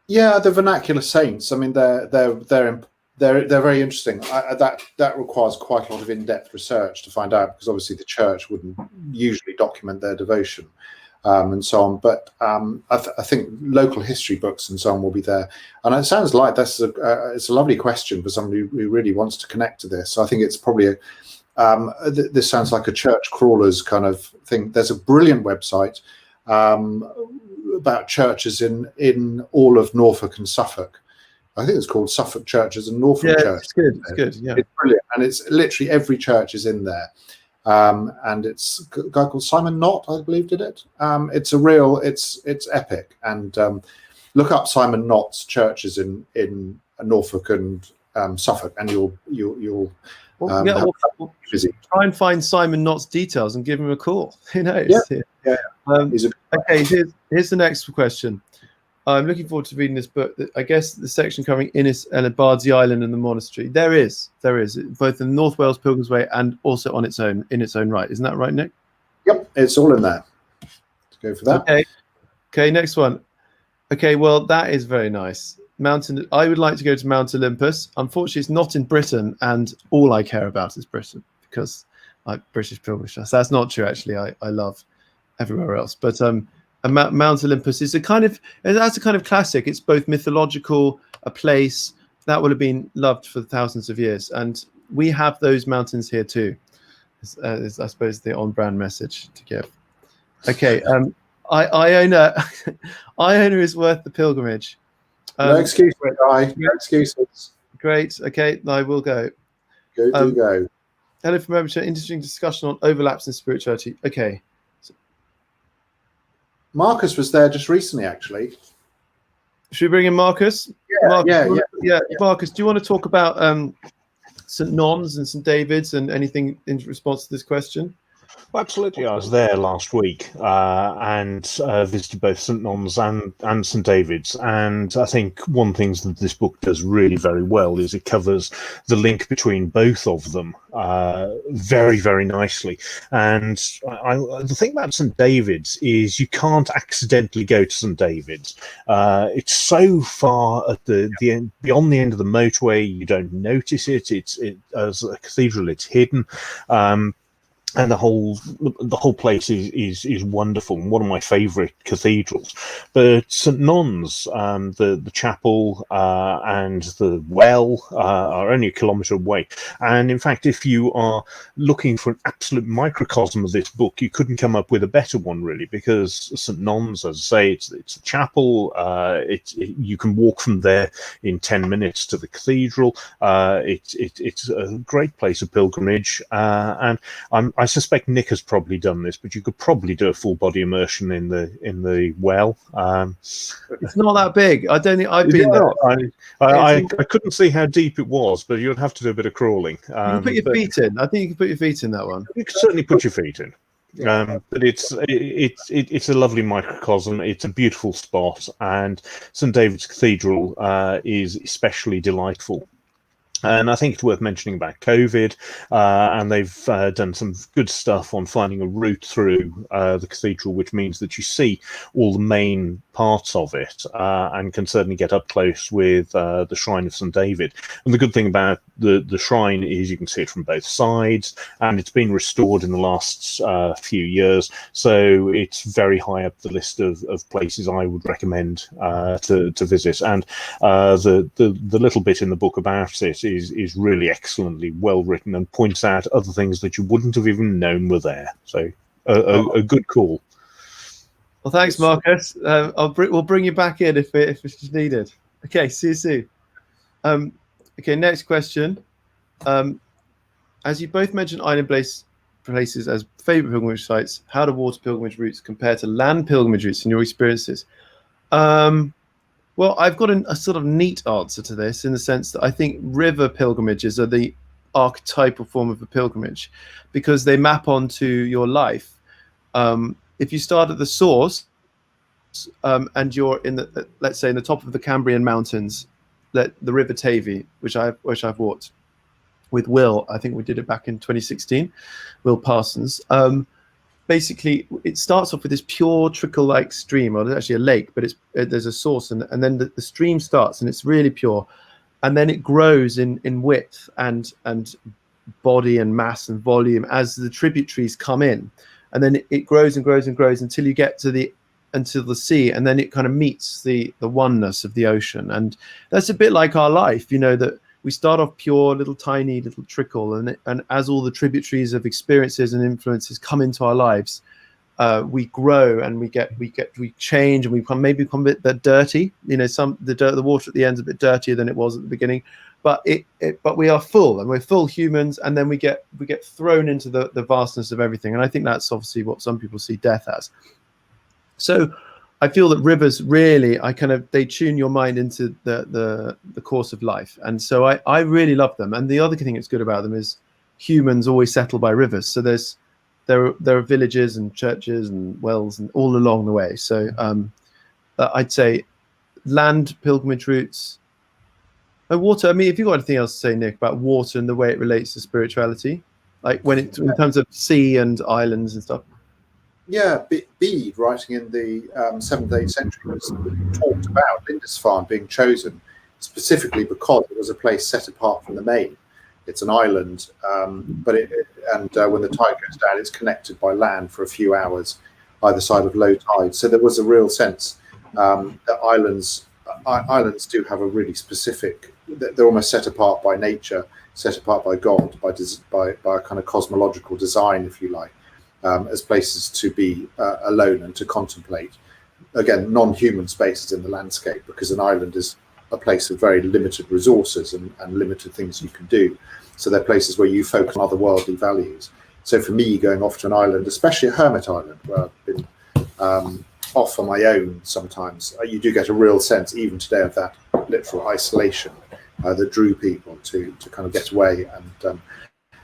Yeah, the Vernacular Saints. I mean, they're very interesting. That requires quite a lot of in-depth research to find out, because obviously the church wouldn't usually document their devotion and so on. But I think local history books and so on will be there. And it sounds like it's a lovely question for somebody who really wants to connect to this. So I think it's probably this sounds like a church crawlers kind of thing. There's a brilliant website about churches in all of Norfolk and Suffolk. I think it's called Suffolk Churches and Norfolk Churches. It's good. It's good. Yeah, it's brilliant, and it's literally every church is in there. And it's a guy called Simon Knott, I believe, did it. It's epic. And look up Simon Knott's churches in Norfolk and Suffolk, and you'll try and find Simon Knott's details and give him a call. Who knows? Yeah. Okay, here's the next question. I'm looking forward to reading this book. I guess the section covering Innis and Bardsey Island and the monastery. There is both in North Wales Pilgrim's Way and also in its own right. Isn't that right, Nick? Yep, it's all in there. Let's go for that. Okay, next one. Okay, well, that is very nice. I would like to go to Mount Olympus. Unfortunately, it's not in Britain, and all I care about is Britain, because British pilgrimage. That's not true, actually. I love everywhere else, but Mount Olympus is that's a kind of classic. It's both mythological, a place that would have been loved for thousands of years, and we have those mountains here too. Is I suppose the on-brand message to give. Okay, Iona is worth the pilgrimage. No excuse, guy. No excuses. Great. Okay, I will go. Go. Hello from Overture. Interesting discussion on overlaps in spirituality. Okay. Marcus was there just recently, actually. Should we bring in Marcus? Yeah. Marcus, do you want to talk about St. Non's and St. David's and anything in response to this question? Well, absolutely. I was there last week and visited both St. Non's and St. David's. And I think one thing that this book does really very well is it covers the link between both of them very, very nicely. And the thing about St. David's is you can't accidentally go to St. David's. It's so far at the end, beyond the end of the motorway, you don't notice it. As a cathedral, it's hidden. And the whole place is wonderful, and one of my favourite cathedrals. But St. Non's, the chapel and the well are only a kilometre away. And in fact, if you are looking for an absolute microcosm of this book, you couldn't come up with a better one, really, because St. Non's, as I say, it's a chapel. You can walk from there in 10 minutes to the cathedral. It's a great place of pilgrimage, and I suspect Nick has probably done this, but you could probably do a full body immersion in the well. It's not that big. I don't think I've been there. I couldn't see how deep it was, but you'd have to do a bit of crawling. You can put your feet in. I think you can put your feet in that one. You can certainly put your feet in. But it's a lovely microcosm. It's a beautiful spot, and St. David's Cathedral is especially delightful. And I think it's worth mentioning about COVID, and they've done some good stuff on finding a route through the cathedral, which means that you see all the main parts of it and can certainly get up close with the Shrine of St. David. And the good thing about the shrine is you can see it from both sides, and it's been restored in the last few years, so it's very high up the list of places I would recommend to visit. And the little bit in the book about it is really excellently well written and points out other things that you wouldn't have even known were there. So a good call. Well, thanks, Marcus. We'll bring you back in if it's needed. Okay, see you soon. Okay, next question. As you both mentioned island places as favourite pilgrimage sites, how do water pilgrimage routes compare to land pilgrimage routes in your experiences? Well, I've got a sort of neat answer to this in the sense that I think river pilgrimages are the archetypal form of a pilgrimage because they map onto your life. If you start at the source and you're in let's say in the top of the Cambrian Mountains, the River Tavy, which I've walked with Will. I think we did it back in 2016, Will Parsons. basically it starts off with this pure trickle-like stream, or there's actually a lake, but there's a source, and then the stream starts, and it's really pure, and then it grows in width and body and mass and volume as the tributaries come in, and then it grows and grows and grows until you get to the sea, and then it kind of meets the oneness of the ocean. And that's a bit like our life, that we start off pure, little tiny little trickle, and as all the tributaries of experiences and influences come into our lives, we grow, and we change, and we become a bit dirty. The water at the end is a bit dirtier than it was at the beginning, but but we are full, and we're full humans, and then we get thrown into the vastness of everything. And I think that's obviously what some people see death as. So I feel that rivers really, they tune your mind into the course of life. And so I really love them. And the other thing that's good about them is humans always settle by rivers. So there are villages and churches and wells and all along the way. So I'd say land, pilgrimage routes, and water. I mean, if you've got anything else to say, Nick, about water and the way it relates to spirituality, like when in terms of sea and islands and stuff. Yeah, Bede, writing in the 7th, 8th century, talked about Lindisfarne being chosen specifically because it was a place set apart from the main. It's an island, but when the tide goes down, it's connected by land for a few hours either side of low tide. So there was a real sense that islands do have a really specific. They're almost set apart by nature, set apart by God, by a kind of cosmological design, if you like. As places to be alone and to contemplate, again, non-human spaces in the landscape, because an island is a place of very limited resources and limited things you can do. So they're places where you focus on otherworldly values. So for me, going off to an island, especially a hermit island, where I've been off on my own sometimes, you do get a real sense, even today, of that literal isolation that drew people to kind of get away and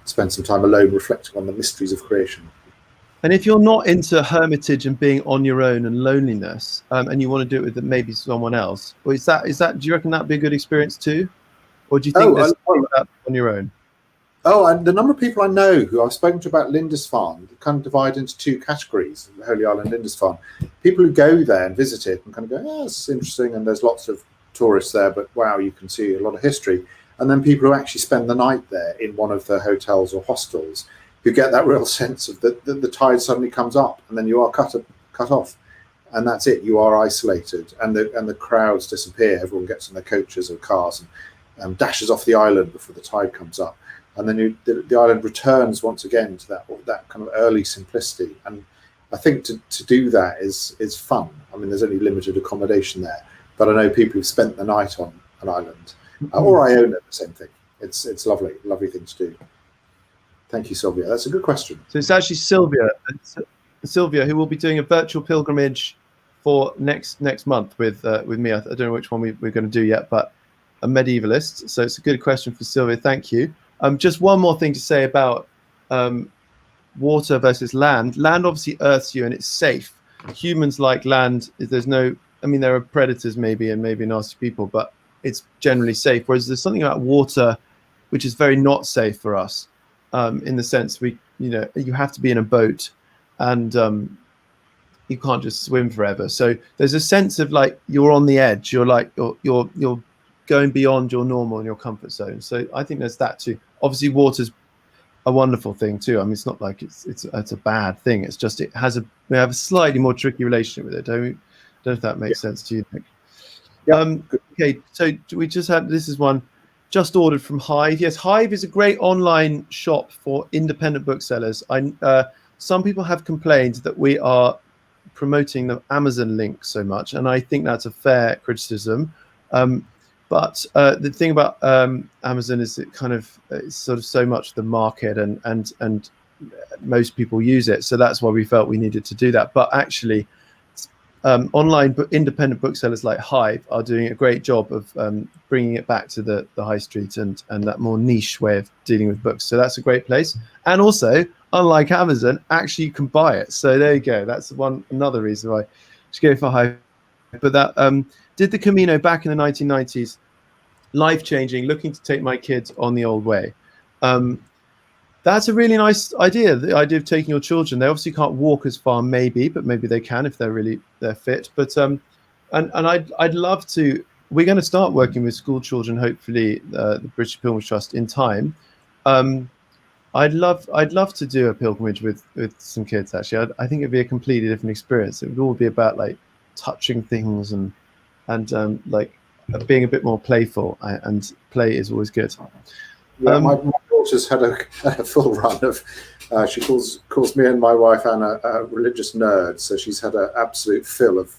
spend some time alone reflecting on the mysteries of creation. And if you're not into hermitage and being on your own and loneliness, and you want to do it with maybe someone else, or is that? Do you reckon that'd be a good experience too, or do you think there's on your own? Oh, and the number of people I know who I've spoken to about Lindisfarne kind of divide into two categories: the Holy Island, Lindisfarne. People who go there and visit it and kind of go, "Oh, it's interesting," and there's lots of tourists there, but wow, you can see a lot of history. And then people who actually spend the night there in one of the hotels or hostels, who get that real sense of the tide suddenly comes up, and then you are cut off, and that's it. You are isolated, and the crowds disappear. Everyone gets in their coaches or cars and dashes off the island before the tide comes up, and then the island returns once again to that kind of early simplicity. And I think to do that is fun. I mean, there's only limited accommodation there, but I know people who've spent the night on an island, or Iona, the same thing. It's lovely thing to do. Thank you, Sylvia. That's a good question. So it's actually Sylvia, who will be doing a virtual pilgrimage for next month with me. I don't know which one we're going to do yet, but a medievalist. So it's a good question for Sylvia. Thank you. Just one more thing to say about water versus land. Land obviously earths you, and it's safe. Humans like land. There are predators maybe, and maybe nasty people, but it's generally safe. Whereas there's something about water which is very not safe for us. In the sense you have to be in a boat, and you can't just swim forever. So there's a sense of like you're on the edge. You're like you're going beyond your normal and your comfort zone. So I think there's that too. Obviously, water's a wonderful thing too. I mean, it's not like it's a bad thing. It's just we have a slightly more tricky relationship with it. Don't know if that makes sense to you, Nick. Yeah. Okay, so we just had this is one. Just ordered from Hive. Yes, Hive is a great online shop for independent booksellers. Some people have complained that we are promoting the Amazon link so much, and I think that's a fair criticism. But the thing about Amazon is it's sort of so much the market, and most people use it. So that's why we felt we needed to do that. But actually, online independent booksellers like Hive are doing a great job of bringing it back to the high street and that more niche way of dealing with books. So that's a great place. And also, unlike Amazon, actually you can buy it. So there you go. That's another reason why I should go for Hive. But that did the Camino back in the 1990s, life-changing, looking to take my kids on the old way. That's a really nice idea. The idea of taking your children. They obviously can't walk as far, but maybe they can if they're fit. But and I'd love to. We're going to start working with school children, hopefully, the British Pilgrimage Trust in time. I'd love to do a pilgrimage with some kids. Actually, I think it'd be a completely different experience. It would all be about like touching things and like being a bit more playful. And play is always good. Yeah, my daughter's had a full run of. She calls me and my wife Anna religious nerds. So she's had an absolute fill of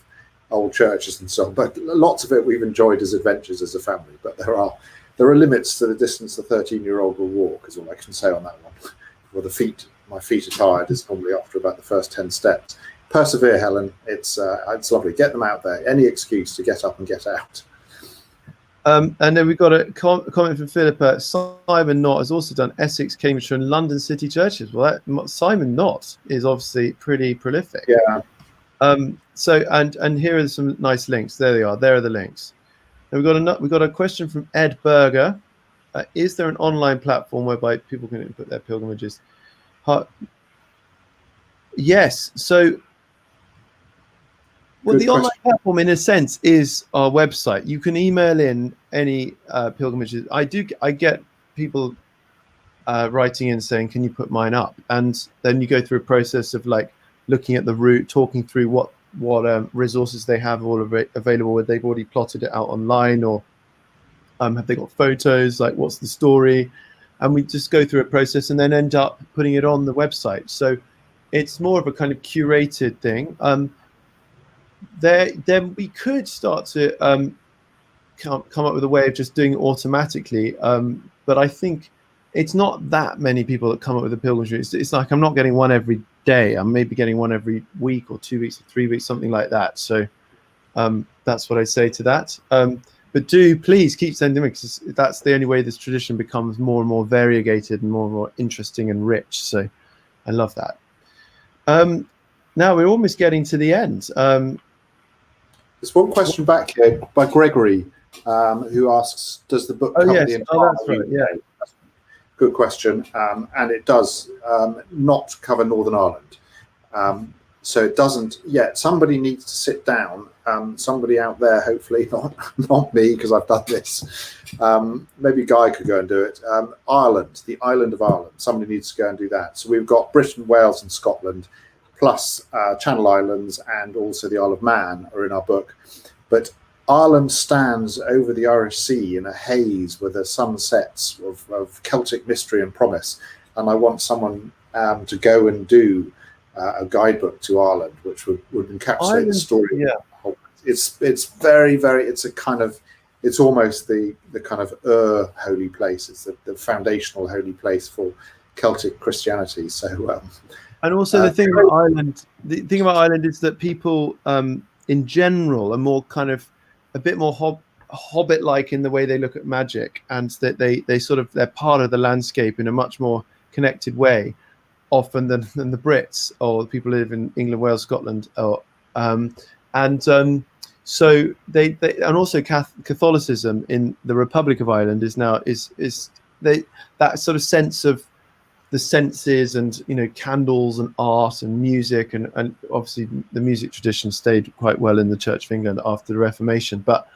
old churches and so on. But lots of it we've enjoyed as adventures as a family. But there are limits to the distance a 13-year-old will walk, is all I can say on that one. Well, my feet are tired is normally after about the first 10 steps. Persevere, Helen. It's lovely. Get them out there. Any excuse to get up and get out. And then we've got a comment from Philippa. Simon Knott has also done Essex, Cambridgeshire, and London city churches. Well, Simon Knott is obviously pretty prolific. Yeah. So and here are some nice links. There they are. There are the links. And we've got a question from Ed Berger. Is there an online platform whereby people can input their pilgrimages? Yes. So, well, the online platform, in a sense, is our website. You can email in any pilgrimages. I get people writing in saying, "Can you put mine up?" And then you go through a process of like looking at the route, talking through what resources they have all available, whether they've already plotted it out online or have they got photos, like what's the story, and we just go through a process and then end up putting it on the website. So it's more of a kind of curated thing. Then we could start to come up with a way of just doing it automatically, but I think it's not that many people that come up with a pilgrimage route. It's like I'm not getting one every day. I'm maybe getting one every week or 2 weeks or 3 weeks, something like that. So that's what I say to that. But do please keep sending me, because that's the only way this tradition becomes more and more variegated and more interesting and rich. So I love that. Now we're almost getting to the end. There's one question back here by Gregory, who asks, does the book cover the entire that's right, yeah. Good question. And it does not cover Northern Ireland. So it doesn't yet. Somebody needs to sit down. Somebody out there, hopefully not me, because I've done this. Maybe Guy could go and do it. Ireland, the island of Ireland. Somebody needs to go and do that. So we've got Britain, Wales, and Scotland, plus Channel Islands, and also the Isle of Man are in our book. But Ireland stands over the Irish Sea in a haze where the sun sets of Celtic mystery and promise. And I want someone to go and do a guidebook to Ireland, which would encapsulate the story. Yeah. It's very, very, it's almost the kind of holy place. It's the foundational holy place for Celtic Christianity. So, and also the thing about Ireland is that people in general are more kind of a bit more hobbit-like in the way they look at magic, and that they're part of the landscape in a much more connected way often than the Brits or the people who live in England, Wales, Scotland, or so they and also Catholicism in the Republic of Ireland is now that sort of sense of the senses and candles and art and music and obviously the music tradition stayed quite well in the Church of England after the Reformation, but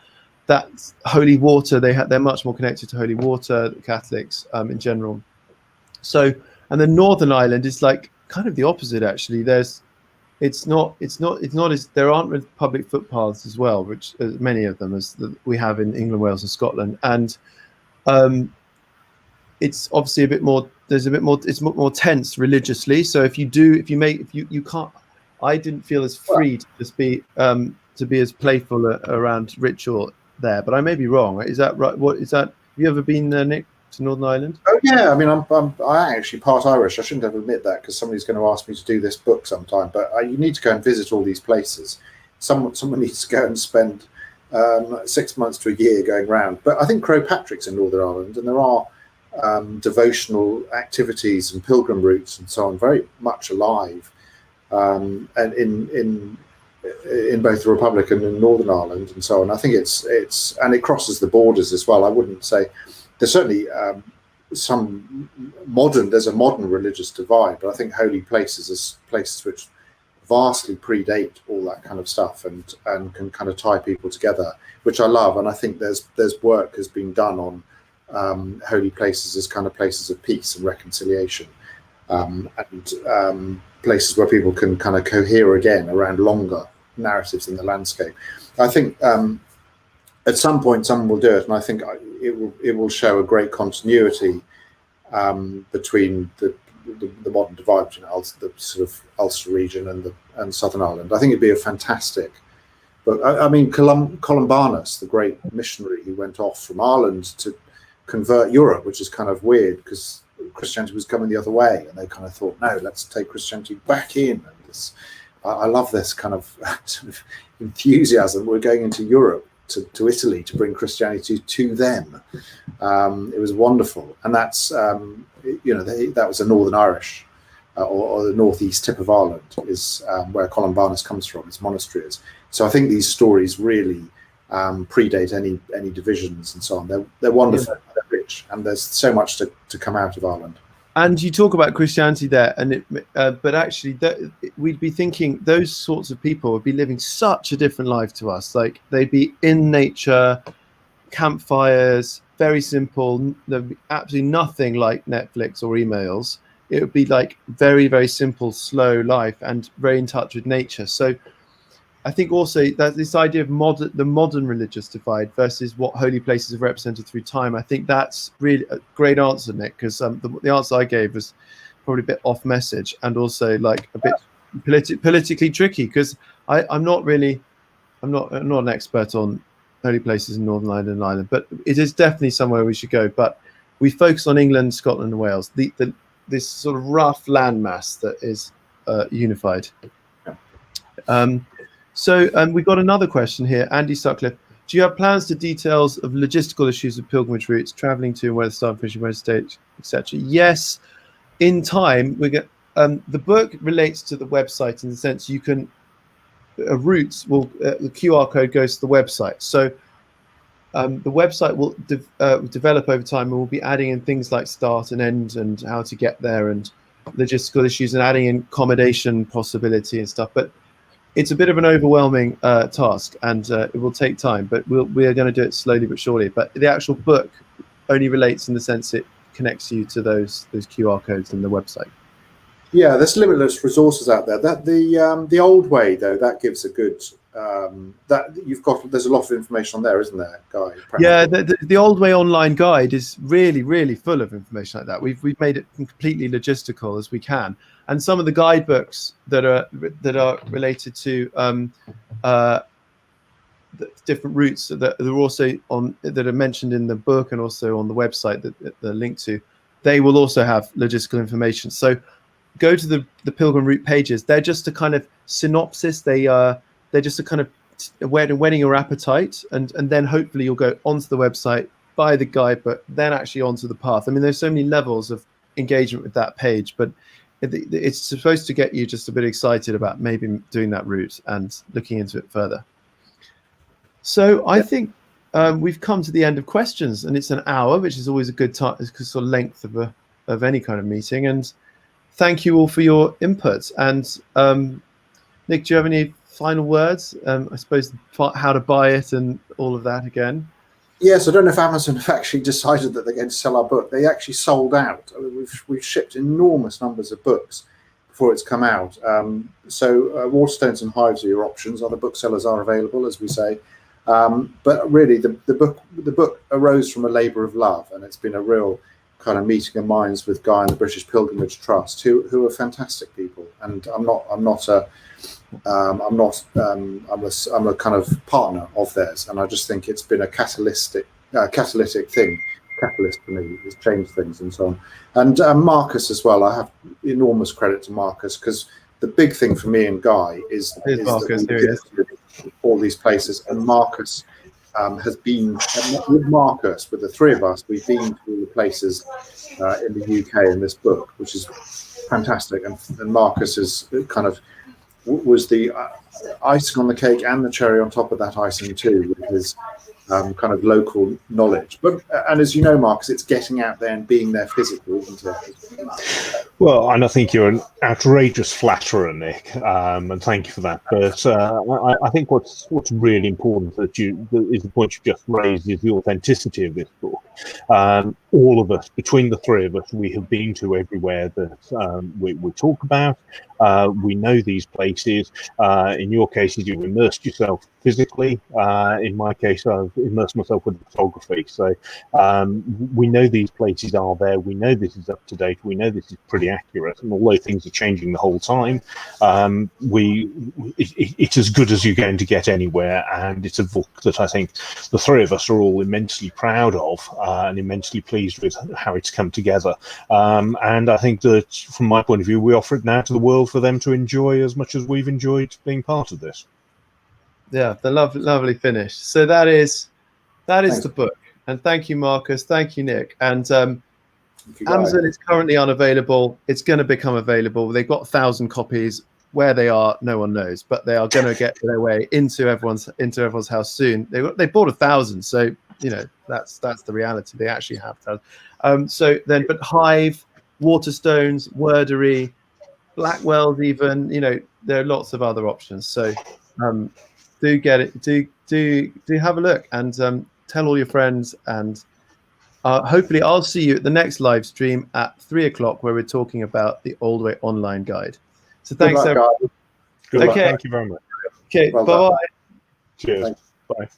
that's holy water. They're much more connected to holy water, the Catholics in general. So, and then Northern Ireland is like kind of the opposite actually. It's not as there aren't public footpaths as well, which as many of them as we have in England, Wales, and Scotland, and it's obviously a bit more. There's a bit more. It's more tense religiously. So if you can't. I didn't feel as free to just be as playful around ritual there, but I may be wrong. Is that right? What is that? Have you ever been there, Nick, to Northern Ireland? Oh yeah, I mean I actually part Irish. I shouldn't have admit that because somebody's going to ask me to do this book sometime. But you need to go and visit all these places. Someone needs to go and spend 6 months to a year going round. But I think Croagh Patrick's in Northern Ireland, and there are devotional activities and pilgrim routes and so on very much alive, and in both the Republic and in Northern Ireland and so on. I think it's and it crosses the borders as well. I wouldn't say there's certainly there's a modern religious divide, but I think holy places are places which vastly predate all that kind of stuff and can kind of tie people together, which I love. And I think there's work has been done on holy places as kind of places of peace and reconciliation, and places where people can kind of cohere again around longer narratives in the landscape. I think at some point someone will do it, and I think it will show a great continuity between the modern divide between the sort of Ulster region and Southern Ireland. I think it'd be a fantastic book. I mean, Columbanus, the great missionary who went off from Ireland to convert Europe, which is kind of weird because Christianity was coming the other way, and they kind of thought, no, let's take Christianity back in. And I love this kind of sort of enthusiasm. We're going into Europe, to Italy, to bring Christianity to them. It was wonderful, and that's that was a Northern Irish or the northeast tip of Ireland is where Columbanus comes from. His monastery is. So I think these stories really predate any divisions and so on. They're wonderful, they're rich, and there's so much to come out of Ireland. And you talk about Christianity there, and but actually, we'd be thinking those sorts of people would be living such a different life to us. Like they'd be in nature, campfires, very simple. There'd be absolutely nothing like Netflix or emails. It would be like very, very simple, slow life, and very in touch with nature. So I think also that this idea of the modern religious divide versus what holy places have represented through time, I think that's really a great answer, Nick, because the answer I gave was probably a bit off message and also like a bit politically tricky, because I'm not an expert on holy places in Northern Ireland and Ireland, but it is definitely somewhere we should go. But we focus on England, Scotland and Wales, this sort of rough landmass that is unified. So we've got another question here. Andy Sutcliffe, do you have plans to details of logistical issues of pilgrimage routes, traveling to and where to start fishing, where to stay, etc.? Yes, in time. We get the book relates to the website in the sense you can routes will the QR code goes to the website. So the website will develop over time, and we'll be adding in things like start and end and how to get there and logistical issues and adding in accommodation possibility and stuff. But it's a bit of an overwhelming task, and it will take time, but we are going to do it slowly but surely. But the actual book only relates in the sense it connects you to those QR codes in the website. Yeah, there's limitless resources out there. That the old way though, that gives a good there's a lot of information on there, isn't there, Guy? Yeah, the old way online guide is really, really full of information like that. We've made it completely logistical as we can, and some of the guidebooks that are related to the different routes that are also that are mentioned in the book and also on the website that they're linked to, they will also have logistical information. So go to the Pilgrim route pages. They're just a kind of synopsis. They're just a kind of whetting your appetite, and then hopefully you'll go onto the website, buy the guidebook, then actually onto the path. I mean, there's so many levels of engagement with that page, but it's supposed to get you just a bit excited about maybe doing that route and looking into it further. So I think we've come to the end of questions, and it's an hour, which is always a good time, sort of length of any kind of meeting. And thank you all for your input. And Nick, do you have any final words? I suppose how to buy it and all of that again. Yes, I don't know if Amazon have actually decided that they're going to sell our book. They actually sold out. I mean, we've shipped enormous numbers of books before it's come out. So Waterstones and Hives are your options. Other booksellers are available, as we say. But really, the book arose from a labour of love, and it's been a real kind of meeting of minds with Guy and the British Pilgrimage Trust, who are fantastic people. And I'm a kind of partner of theirs, and I just think it's been a catalytic thing. Catalyst for me, it's changed things and so on. And Marcus as well. I have enormous credit to Marcus, because the big thing for me and Guy is Marcus, here he is. All these places, and Marcus has been with Marcus, with the three of us, we've been to all the places in the UK in this book, which is fantastic. And Marcus is kind of was the icing on the cake and the cherry on top of that icing too, with his kind of local knowledge. But and as you know, Marcus, it's getting out there and being there physically, isn't it? Well, and I think you're an outrageous flatterer, Nick, and thank you for that. But I think what's really important is the point you just raised, is the authenticity of this book. All of us, between the three of us, we have been to everywhere that we talk about. We know these places. In your cases, you've immersed yourself physically. In my case, I've immersed myself with photography. So we know these places are there. We know this is up to date. We know this is pretty accurate. And although things are changing the whole time, it's as good as you're going to get anywhere. And it's a book that I think the three of us are all immensely proud of and immensely pleased with how it's come together. And I think that from my point of view, we offer it now to the world for them to enjoy as much as we've enjoyed being part of this. Yeah, the lovely finish. So that is the book. And thank you, Marcus. Thank you, Nick. And Amazon is currently unavailable. It's going to become available. They've got 1,000 copies. Where they are, no one knows, but they are going to get their way into everyone's house soon. They bought 1,000, so you know that's the reality. They actually have 1,000. But Hive, Waterstones, Wordery, Blackwell's, even, you know, there are lots of other options. So do get it. Do have a look and tell all your friends. And hopefully I'll see you at the next live stream at 3 o'clock, where we're talking about the Old Way Online Guide. So thanks, everyone. Good luck. Thank you very much. Okay, bye-bye. Cheers. Thanks. Bye.